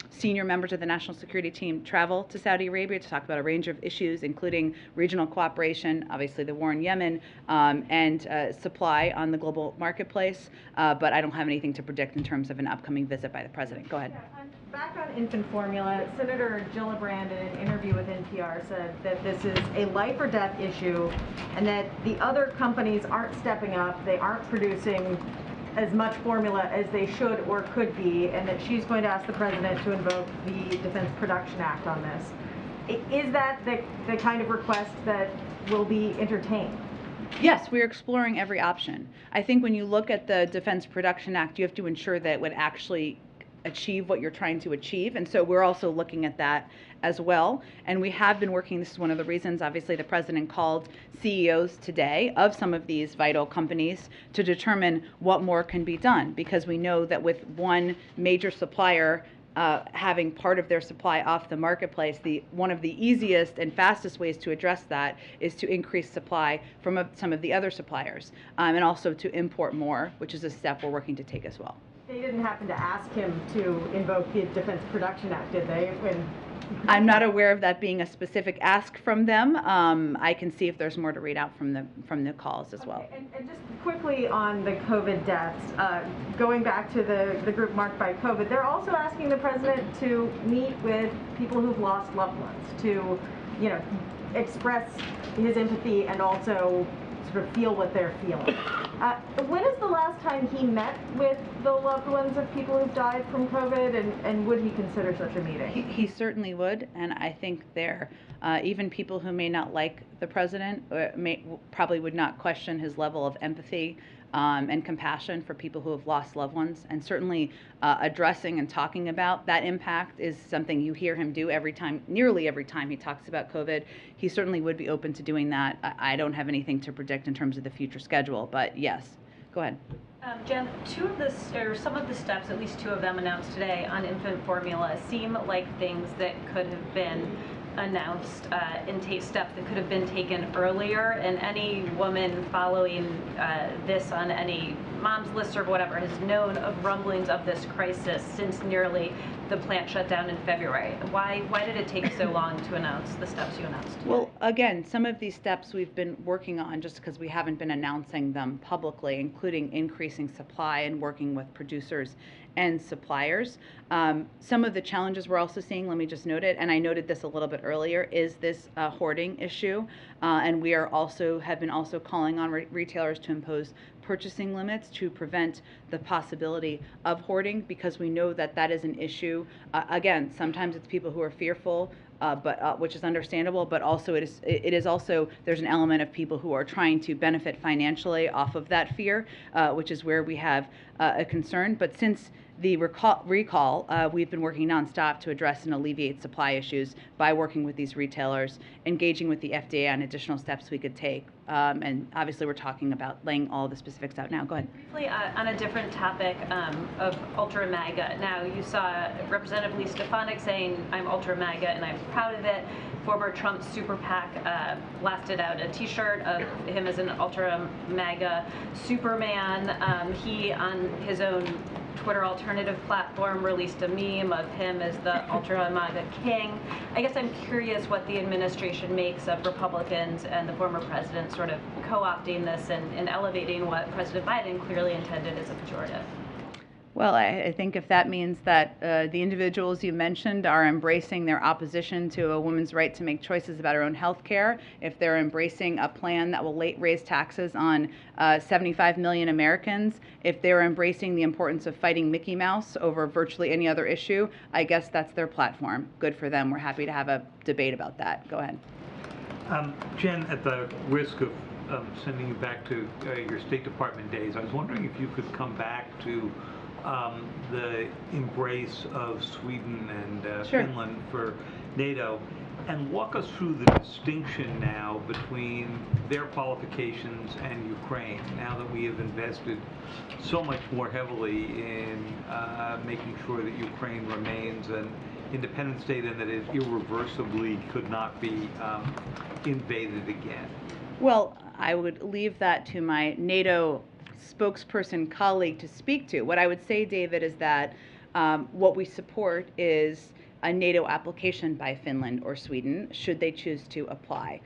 senior members of the national security team travel to Saudi Arabia to talk about a range of issues, including regional cooperation, obviously the war in Yemen, and supply on the global marketplace, but I don't have anything to predict in terms of an upcoming visit by the president. Go ahead. Back on infant formula, Senator Gillibrand in an interview with NPR said that this is a life or death issue and that the other companies aren't stepping up, they aren't producing as much formula as they should or could be, and that she's going to ask the president to invoke the Defense Production Act on this. Is that the kind of request that will be entertained? Yes, we're exploring every option. I think when you look at the Defense Production Act, you have to ensure that it would actually achieve what you're trying to achieve, and so we're also looking at that as well. And we have been working, this is one of the reasons, obviously, the president called CEOs today of some of these vital companies to determine what more can be done, because we know that with one major supplier having part of their supply off the marketplace, one of the easiest and fastest ways to address that is to increase supply from some of the other suppliers, and also to import more, which is a step we're working to take as well. They didn't happen to ask him to invoke the Defense Production Act, did they? I'm not aware of that being a specific ask from them. I can see if there's more to read out from the calls as well. And just quickly on the COVID deaths, going back to the group marked by COVID, they're also asking the president to meet with people who've lost loved ones, to, express his empathy and also sort of feel what they're feeling. When is the last time he met with the loved ones of people who've died from COVID, and would he consider such a meeting? He certainly would, and I think even people who may not like the president probably would not question his level of empathy and compassion for people who have lost loved ones, and certainly addressing and talking about that impact is something you hear him do nearly every time he talks about COVID. He certainly would be open to doing that. I don't have anything to predict in terms of the future schedule, but yes, go ahead. Jen, some of the steps, at least two of them announced today on infant formula, seem like things that could have been announced and steps that could have been taken earlier, and any woman following this on any mom's list or whatever has known of rumblings of this crisis since nearly the plant shut down in February. Why did it take so long to announce the steps you announced today? Well, again, some of these steps we've been working on just because we haven't been announcing them publicly, including increasing supply and working with producers and suppliers. Some of the challenges we're also seeing, let me just note it, and I noted this a little bit earlier, is this hoarding issue, and we have been calling on retailers to impose purchasing limits to prevent the possibility of hoarding, because we know that is an issue. Again, sometimes it's people who are fearful, which is understandable, but also it is also there's an element of people who are trying to benefit financially off of that fear, which is where we have a concern. But since the recall, we've been working nonstop to address and alleviate supply issues by working with these retailers, engaging with the FDA on additional steps we could take. And obviously we're talking about laying all the specifics out now. Go ahead. Briefly, on a different topic of Ultra MAGA. Now, you saw Representative Lee Stefanik saying, "I'm Ultra MAGA and I'm proud of it." Former Trump super PAC blasted out a t-shirt of him as an Ultra MAGA Superman. He, on his own Twitter alternative platform, released a meme of him as the Ultra MAGA King. I guess I'm curious what the administration makes of Republicans and the former president sort of co-opting this and elevating what President Biden clearly intended as a pejorative. Well, I think if that means that the individuals you mentioned are embracing their opposition to a woman's right to make choices about her own health care, if they're embracing a plan that will raise taxes on 75 million Americans, if they're embracing the importance of fighting Mickey Mouse over virtually any other issue, I guess that's their platform. Good for them. We're happy to have a debate about that. Go ahead. Jen, at the risk of sending you back to your State Department days, I was wondering if you could come back to the embrace of Sweden and Sure. Finland for NATO, and walk us through the distinction now between their qualifications and Ukraine, now that we have invested so much more heavily in making sure that Ukraine remains an independent state and that it irreversibly could not be invaded again. Well, I would leave that to my NATO spokesperson colleague to speak to. What I would say, David, is that what we support is a NATO application by Finland or Sweden, should they choose to apply.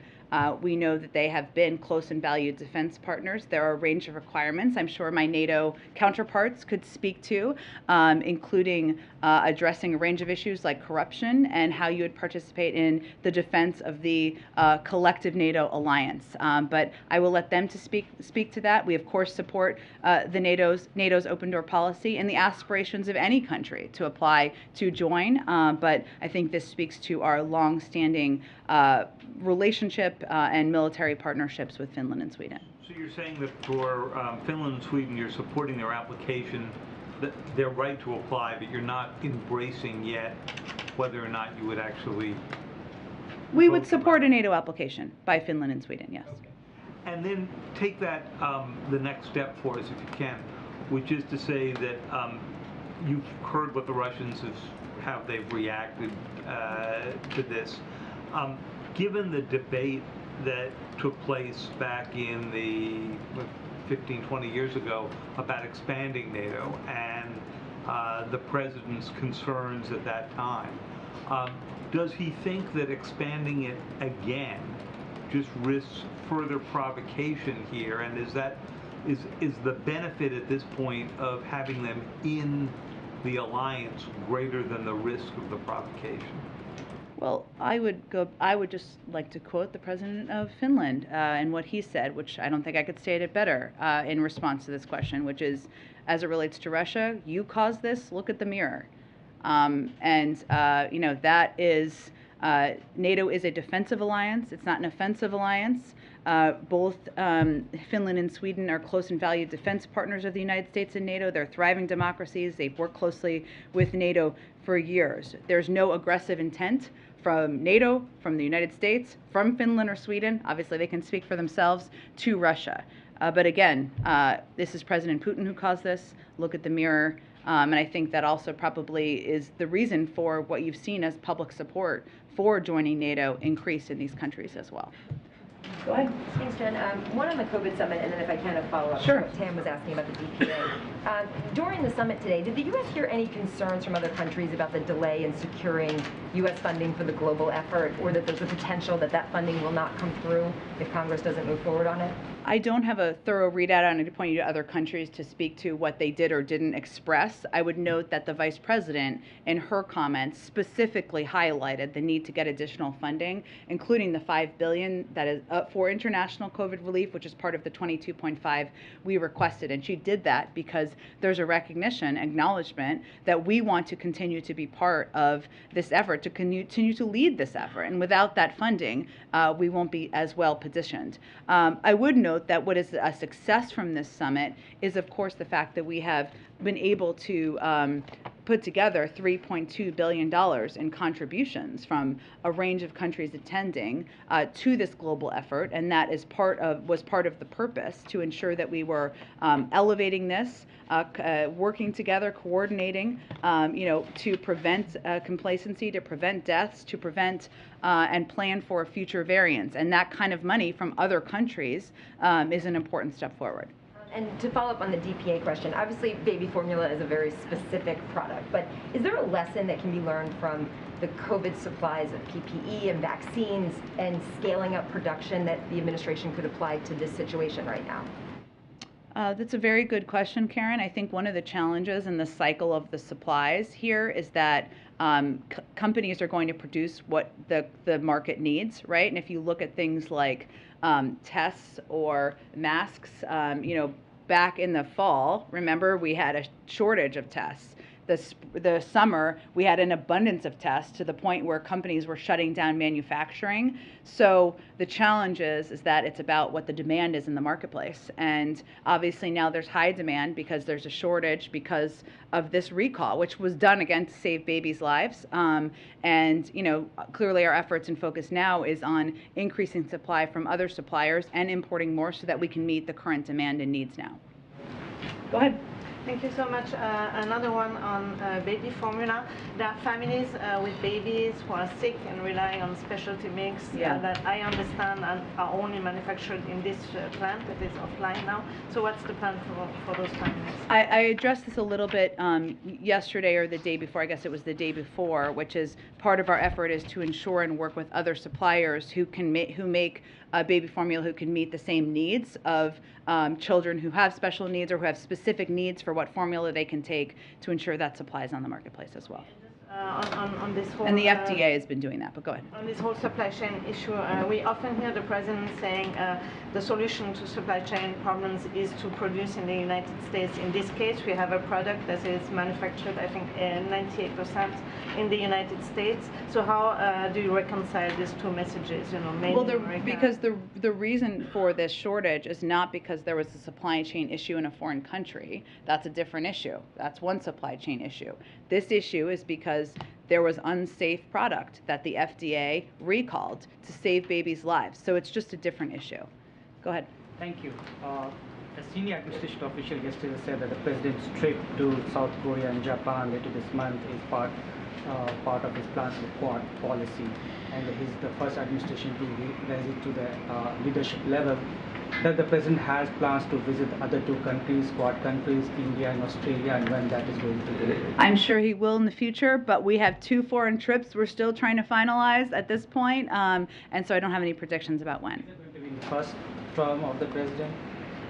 We know that they have been close and valued defense partners. There are a range of requirements I'm sure my NATO counterparts could speak to, including addressing a range of issues like corruption and how you would participate in the defense of the collective NATO alliance. But I will let them to speak to that. We of course support the NATO's open door policy and the aspirations of any country to apply to join. But I think this speaks to our long-standing relationship and military partnerships with Finland and Sweden. So you're saying that for Finland and Sweden, you're supporting their application, their right to apply, but you're not embracing yet whether or not you would actually... We would support a NATO application by Finland and Sweden, yes. Okay. And then take that the next step for us, if you can, which is to say that you've heard what the Russians how they've reacted to this. Given the debate that took place back in the 15, 20 years ago about expanding NATO and the president's concerns at that time, does he think that expanding it again just risks further provocation here? And is the benefit at this point of having them in the alliance greater than the risk of the provocation? Well, I would just like to quote the president of Finland and what he said, which I don't think I could state it better in response to this question, which is, as it relates to Russia, you caused this, look at the mirror. You know, that is, NATO is a defensive alliance, it's not an offensive alliance. Both Finland and Sweden are close and valued defense partners of the United States and NATO. They're thriving democracies. They've worked closely with NATO for years. There's no aggressive intent from NATO, from the United States, from Finland or Sweden, obviously they can speak for themselves, to Russia. But again, this is President Putin who caused this. Look at the mirror. And I think that also probably is the reason for what you've seen as public support for joining NATO increase in these countries as well. Go ahead. Thanks, Jen. One on the COVID summit, and then if I can, a follow-up to what Tam was asking about the DPA. During the summit today, did the U.S. hear any concerns from other countries about the delay in securing U.S. funding for the global effort, or that there's a potential that that funding will not come through if Congress doesn't move forward on it? I don't have a thorough readout on it to point you to other countries to speak to what they did or didn't express. I would note that the Vice President, in her comments, specifically highlighted the need to get additional funding, including the $5 billion that is for international COVID relief, which is part of the 22.5 we requested. And she did that because there's a recognition, acknowledgement that we want to continue to be part of this effort, to continue to lead this effort. And without that funding, we won't be as well positioned. I would note that what is a success from this summit is, of course, the fact that we have been able to put together $3.2 billion in contributions from a range of countries attending to this global effort, and that is was part of the purpose to ensure that we were elevating this, working together, coordinating, to prevent complacency, to prevent deaths, to prevent and plan for future variants. And that kind of money from other countries is an important step forward. And to follow up on the DPA question, obviously baby formula is a very specific product, but is there a lesson that can be learned from the COVID supplies of PPE and vaccines and scaling up production that the administration could apply to this situation right now? That's a very good question, Karen. I think one of the challenges in the cycle of the supplies here is that companies are going to produce what the market needs, right? And if you look at things like tests or masks, back in the fall, remember, we had a shortage of tests. The summer, we had an abundance of tests to the point where companies were shutting down manufacturing. So the challenge is that it's about what the demand is in the marketplace. And obviously now there's high demand because there's a shortage because of this recall, which was done again to save babies' lives. Clearly our efforts and focus now is on increasing supply from other suppliers and importing more so that we can meet the current demand and needs now. Go ahead. Thank you so much. Another one on baby formula. There are families with babies who are sick and relying on specialty mix that I understand are only manufactured in this plant that is offline now. So what's the plan for those families? I addressed this a little bit yesterday or the day before. I guess it was the day before, which is part of our effort is to ensure and work with other suppliers who can make baby formula who can meet the same needs of children who have special needs or who have specific needs for what formula they can take to ensure that supply is on the marketplace as well. On this whole, And the FDA has been doing that, but go ahead. On this whole supply chain issue, we often hear the president saying the solution to supply chain problems is to produce in the United States. In this case, we have a product that is manufactured, I think, 98% in the United States. So how do you reconcile these two messages? You know, made in America? Because the reason for this shortage is not because there was a supply chain issue in a foreign country. That's a different issue. That's one supply chain issue. This issue is because there was unsafe product that the FDA recalled to save babies' lives. So it's just a different issue. Go ahead. Thank you. A senior administration official yesterday said that the president's trip to South Korea and Japan later this month is part of his plans for Quad policy, and he's the first administration to raise it to the leadership level. That the president has plans to visit other two countries, Quad countries, India and Australia, and when that is going to be. I'm sure he will in the future, but we have 2 foreign trips we're still trying to finalize at this point, and so I don't have any predictions about when. Is it going to be in the first term of the president?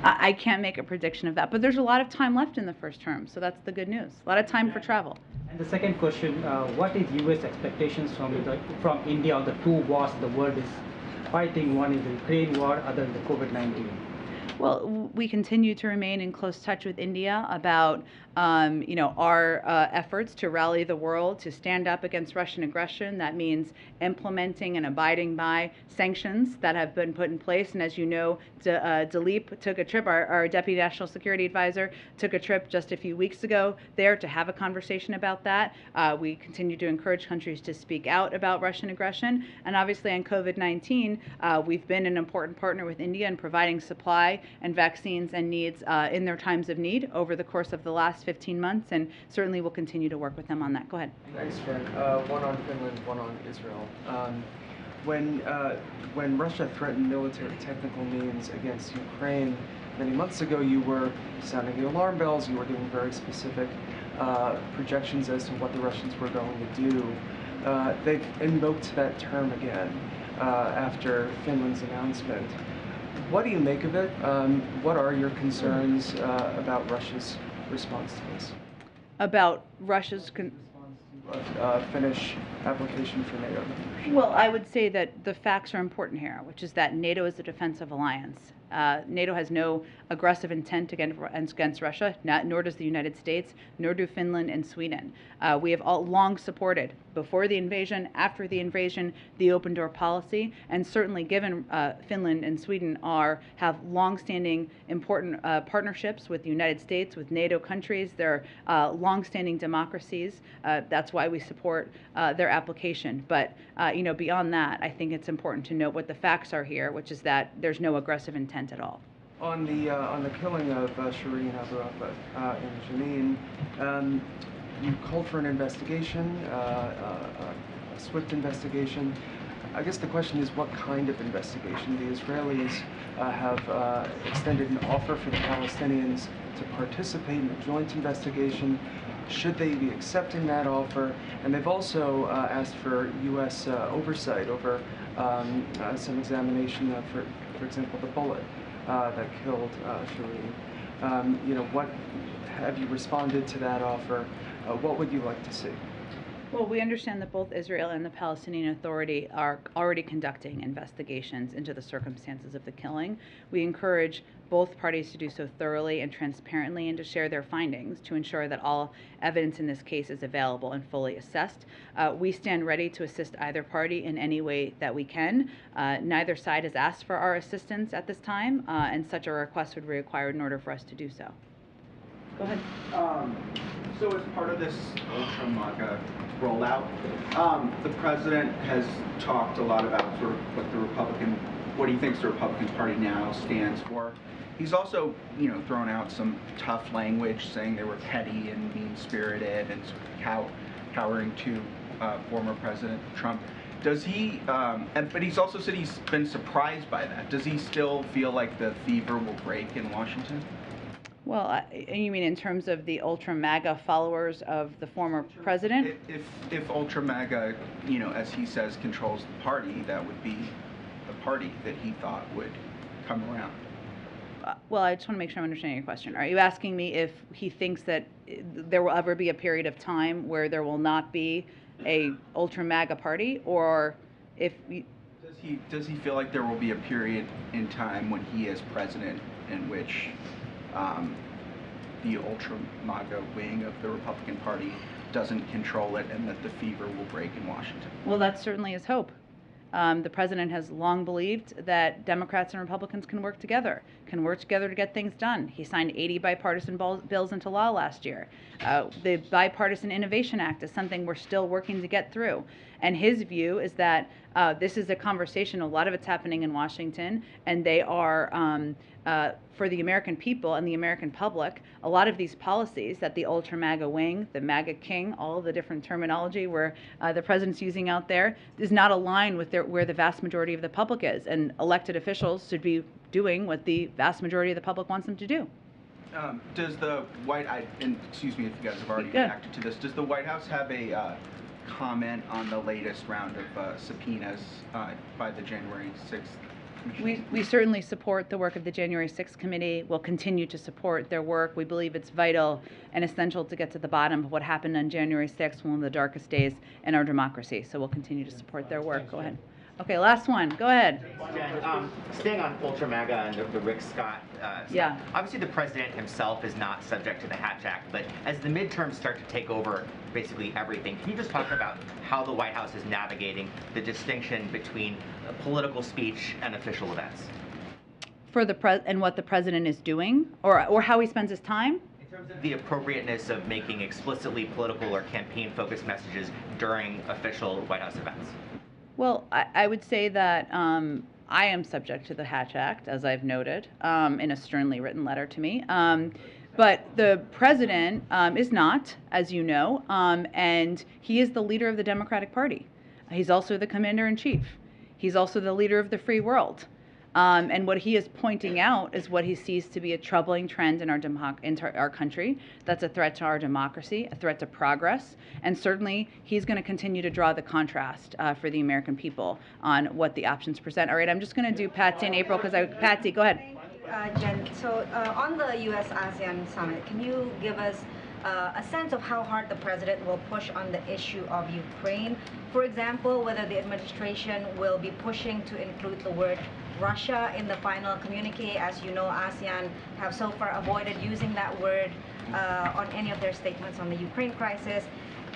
I can't make a prediction of that, but there's a lot of time left in the first term, so that's the good news. A lot of time for travel. And the second question, what is U.S. expectations from India on the 2 wars the world is fighting? One is the Ukraine war, other is the COVID-19. Well, we continue to remain in close touch with India about our efforts to rally the world to stand up against Russian aggression. That means implementing and abiding by sanctions that have been put in place. And as you know, Dilip took a trip, our Deputy National Security Advisor took a trip just a few weeks ago there to have a conversation about that. We continue to encourage countries to speak out about Russian aggression. And obviously on COVID-19, we've been an important partner with India in providing supply and vaccines and needs in their times of need over the course of the last 15 months, and certainly we'll continue to work with them on that. Go ahead. Thanks, Jen. One on Finland, one on Israel. When Russia threatened military technical means against Ukraine many months ago, you were sounding the alarm bells. You were giving very specific projections as to what the Russians were going to do. They've invoked that term again after Finland's announcement. What do you make of it? What are your concerns about Russia's response to this? About Russia's Finnish application for NATO membership? Well, I would say that the facts are important here, which is that NATO is a defensive alliance. NATO has no aggressive intent against Russia, nor does the United States, nor do Finland and Sweden. We have all long supported, before the invasion, after the invasion, the open door policy, and certainly given Finland and Sweden have long-standing important partnerships with the United States, with NATO countries. They're long-standing democracies. That's why we support their application. But beyond that, I think it's important to note what the facts are here, which is that there's no aggressive intent at all. On the killing of Shireen Abu Akleh in Jenin, you called for an investigation, a swift investigation. I guess the question is, what kind of investigation? The Israelis have extended an offer for the Palestinians to participate in a joint investigation. Should they be accepting that offer? And they've also asked for U.S. oversight over some examination of, for example, the bullet that killed Shireen. What have you responded to that offer? What would you like to see? Well, we understand that both Israel and the Palestinian Authority are already conducting investigations into the circumstances of the killing. We encourage both parties to do so thoroughly and transparently and to share their findings to ensure that all evidence in this case is available and fully assessed. We stand ready to assist either party in any way that we can. Neither side has asked for our assistance at this time, and such a request would be required in order for us to do so. Go ahead. So as part of this ultra-MAGA rollout, the president has talked a lot about sort of what he thinks the Republican Party now stands for. He's also, thrown out some tough language, saying they were petty and mean-spirited and sort of cowering to former President Trump. Does he? But he's also said he's been surprised by that. Does he still feel like the fever will break in Washington? Well, you mean in terms of the ultra MAGA followers of the former president? If ultra MAGA, as he says, controls the party, that would be the party that he thought would come around. Well, I just want to make sure I'm understanding your question. Are you asking me if he thinks that there will ever be a period of time where there will not be a ultra MAGA party, or if does he feel like there will be a period in time when he is president in which the ultra MAGA wing of the Republican Party doesn't control it, and that the fever will break in Washington? Well, that's certainly his hope. The president has long believed that Democrats and Republicans can work together to get things done. He signed 80 bipartisan bills into law last year. The Bipartisan Innovation Act is something we're still working to get through. And his view is that this is a conversation, a lot of it's happening in Washington, and they are, for the American people and the American public, a lot of these policies that the ultra MAGA wing, the MAGA king, all of the different terminology where the president's using out there, is not aligned with where the vast majority of the public is. And elected officials should be doing what the vast majority of the public wants them to do. Does the excuse me if you guys have already reacted to this, does the White House have a comment on the latest round of subpoenas by the January 6th Commission? We certainly support the work of the January 6th committee. We'll continue to support their work. We believe it's vital and essential to get to the bottom of what happened on January 6th, one of the darkest days in our democracy. So we'll continue to support their work. Go ahead. Okay, last one. Go ahead. Jen, staying on ultra MAGA and the Rick Scott stuff. Yeah. Obviously, the president himself is not subject to the Hatch Act, but as the midterms start to take over basically everything, can you just talk about how the White House is navigating the distinction between political speech and official events? For and what the president is doing, or how he spends his time? In terms of the appropriateness of making explicitly political or campaign-focused messages during official White House events. Well, I would say that I am subject to the Hatch Act, as I've noted, in a sternly written letter to me. But the president is not, as you know, and he is the leader of the Democratic Party. He's also the commander-in-chief. He's also the leader of the free world. And what he is pointing out is what he sees to be a troubling trend in our country. That's a threat to our democracy, a threat to progress, and certainly he's going to continue to draw the contrast for the American people on what the options present. All right, I'm just going to do Patsy and April because Patsy, go ahead. Jen, so on the U.S.-ASEAN Summit, can you give us a sense of how hard the president will push on the issue of Ukraine? For example, whether the administration will be pushing to include the word Russia in the final communique. As you know, ASEAN have so far avoided using that word on any of their statements on the Ukraine crisis.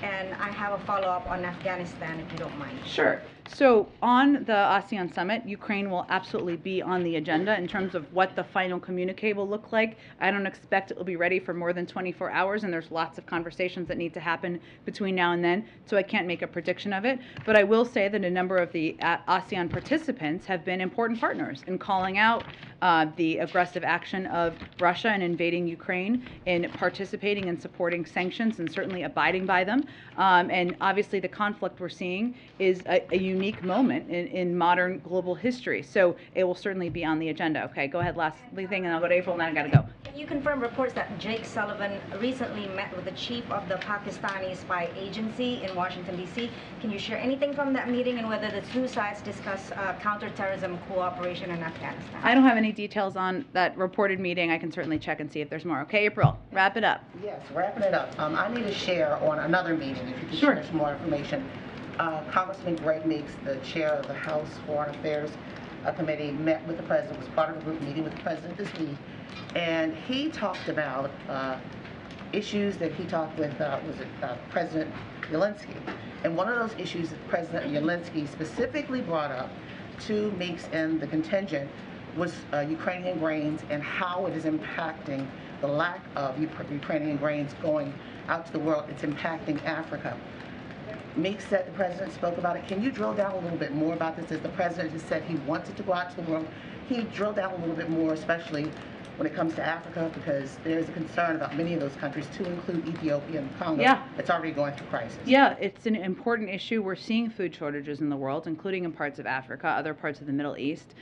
And I have a follow-up on Afghanistan, if you don't mind. Sure. So on the ASEAN Summit, Ukraine will absolutely be on the agenda in terms of what the final communique will look like. I don't expect it will be ready for more than 24 hours, and there's lots of conversations that need to happen between now and then, so I can't make a prediction of it. But I will say that a number of the ASEAN participants have been important partners in calling out the aggressive action of Russia in invading Ukraine, in participating and supporting sanctions and certainly abiding by them. And obviously the conflict we're seeing is a unique moment in modern global history. So it will certainly be on the agenda. Okay, go ahead, last thing, and I'll go to April, and then I gotta go. Can you confirm reports that Jake Sullivan recently met with the chief of the Pakistani spy agency in Washington, D.C.? Can you share anything from that meeting and whether the two sides discuss counterterrorism cooperation in Afghanistan? I don't have any details on that reported meeting. I can certainly check and see if there's more. Okay, April, wrap it up. Yes, wrapping it up. I need to share on another meeting, if you could share some more information. Congressman Greg Meeks, the chair of the House Foreign Affairs Committee, met with the president, was part of a group meeting with the president this week, and he talked about issues that he talked with, President Zelensky. And one of those issues that President Zelensky specifically brought up to Meeks and the contingent was Ukrainian grains and how it is impacting the lack of Ukrainian grains going out to the world. It's impacting Africa. Meeks said the president spoke about it. Can you drill down a little bit more about this? As the president has said he wants it to go out to the world, he drilled down a little bit more, especially when it comes to Africa, because there is a concern about many of those countries, to include Ethiopia and Congo, Yeah. that's already going through crisis. Yeah, it's an important issue. We're seeing food shortages in the world, including in parts of Africa, other parts of the Middle East.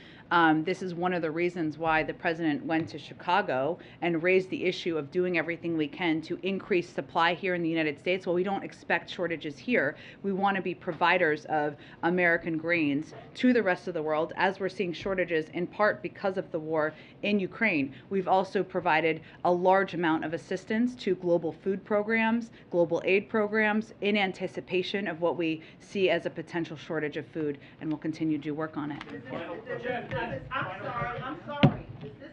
This is one of the reasons why the president went to Chicago and raised the issue of doing everything we can to increase supply here in the United States. While we don't expect shortages here, we want to be providers of American grains to the rest of the world, as we're seeing shortages in part because of the war in Ukraine. We've also provided a large amount of assistance to global food programs, global aid programs, in anticipation of what we see as a potential shortage of food, and we'll continue to do work on it. I'm sorry. Does this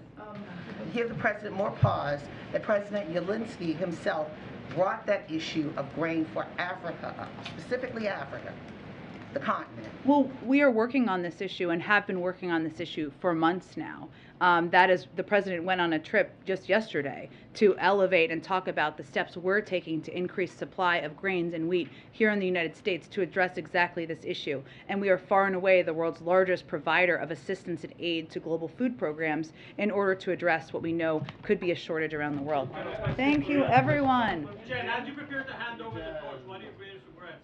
give the president more pause that President Zelensky himself brought that issue of grain for Africa up, specifically Africa, the continent? Well, we are working on this issue and have been working on this issue for months now. That is, the president went on a trip just yesterday to elevate and talk about the steps we're taking to increase supply of grains and wheat here in the United States to address exactly this issue. And we are far and away the world's largest provider of assistance and aid to global food programs in order to address what we know could be a shortage around the world. Thank you, everyone. Jen, as you prepare to hand over the torch, what are your greatest regrets?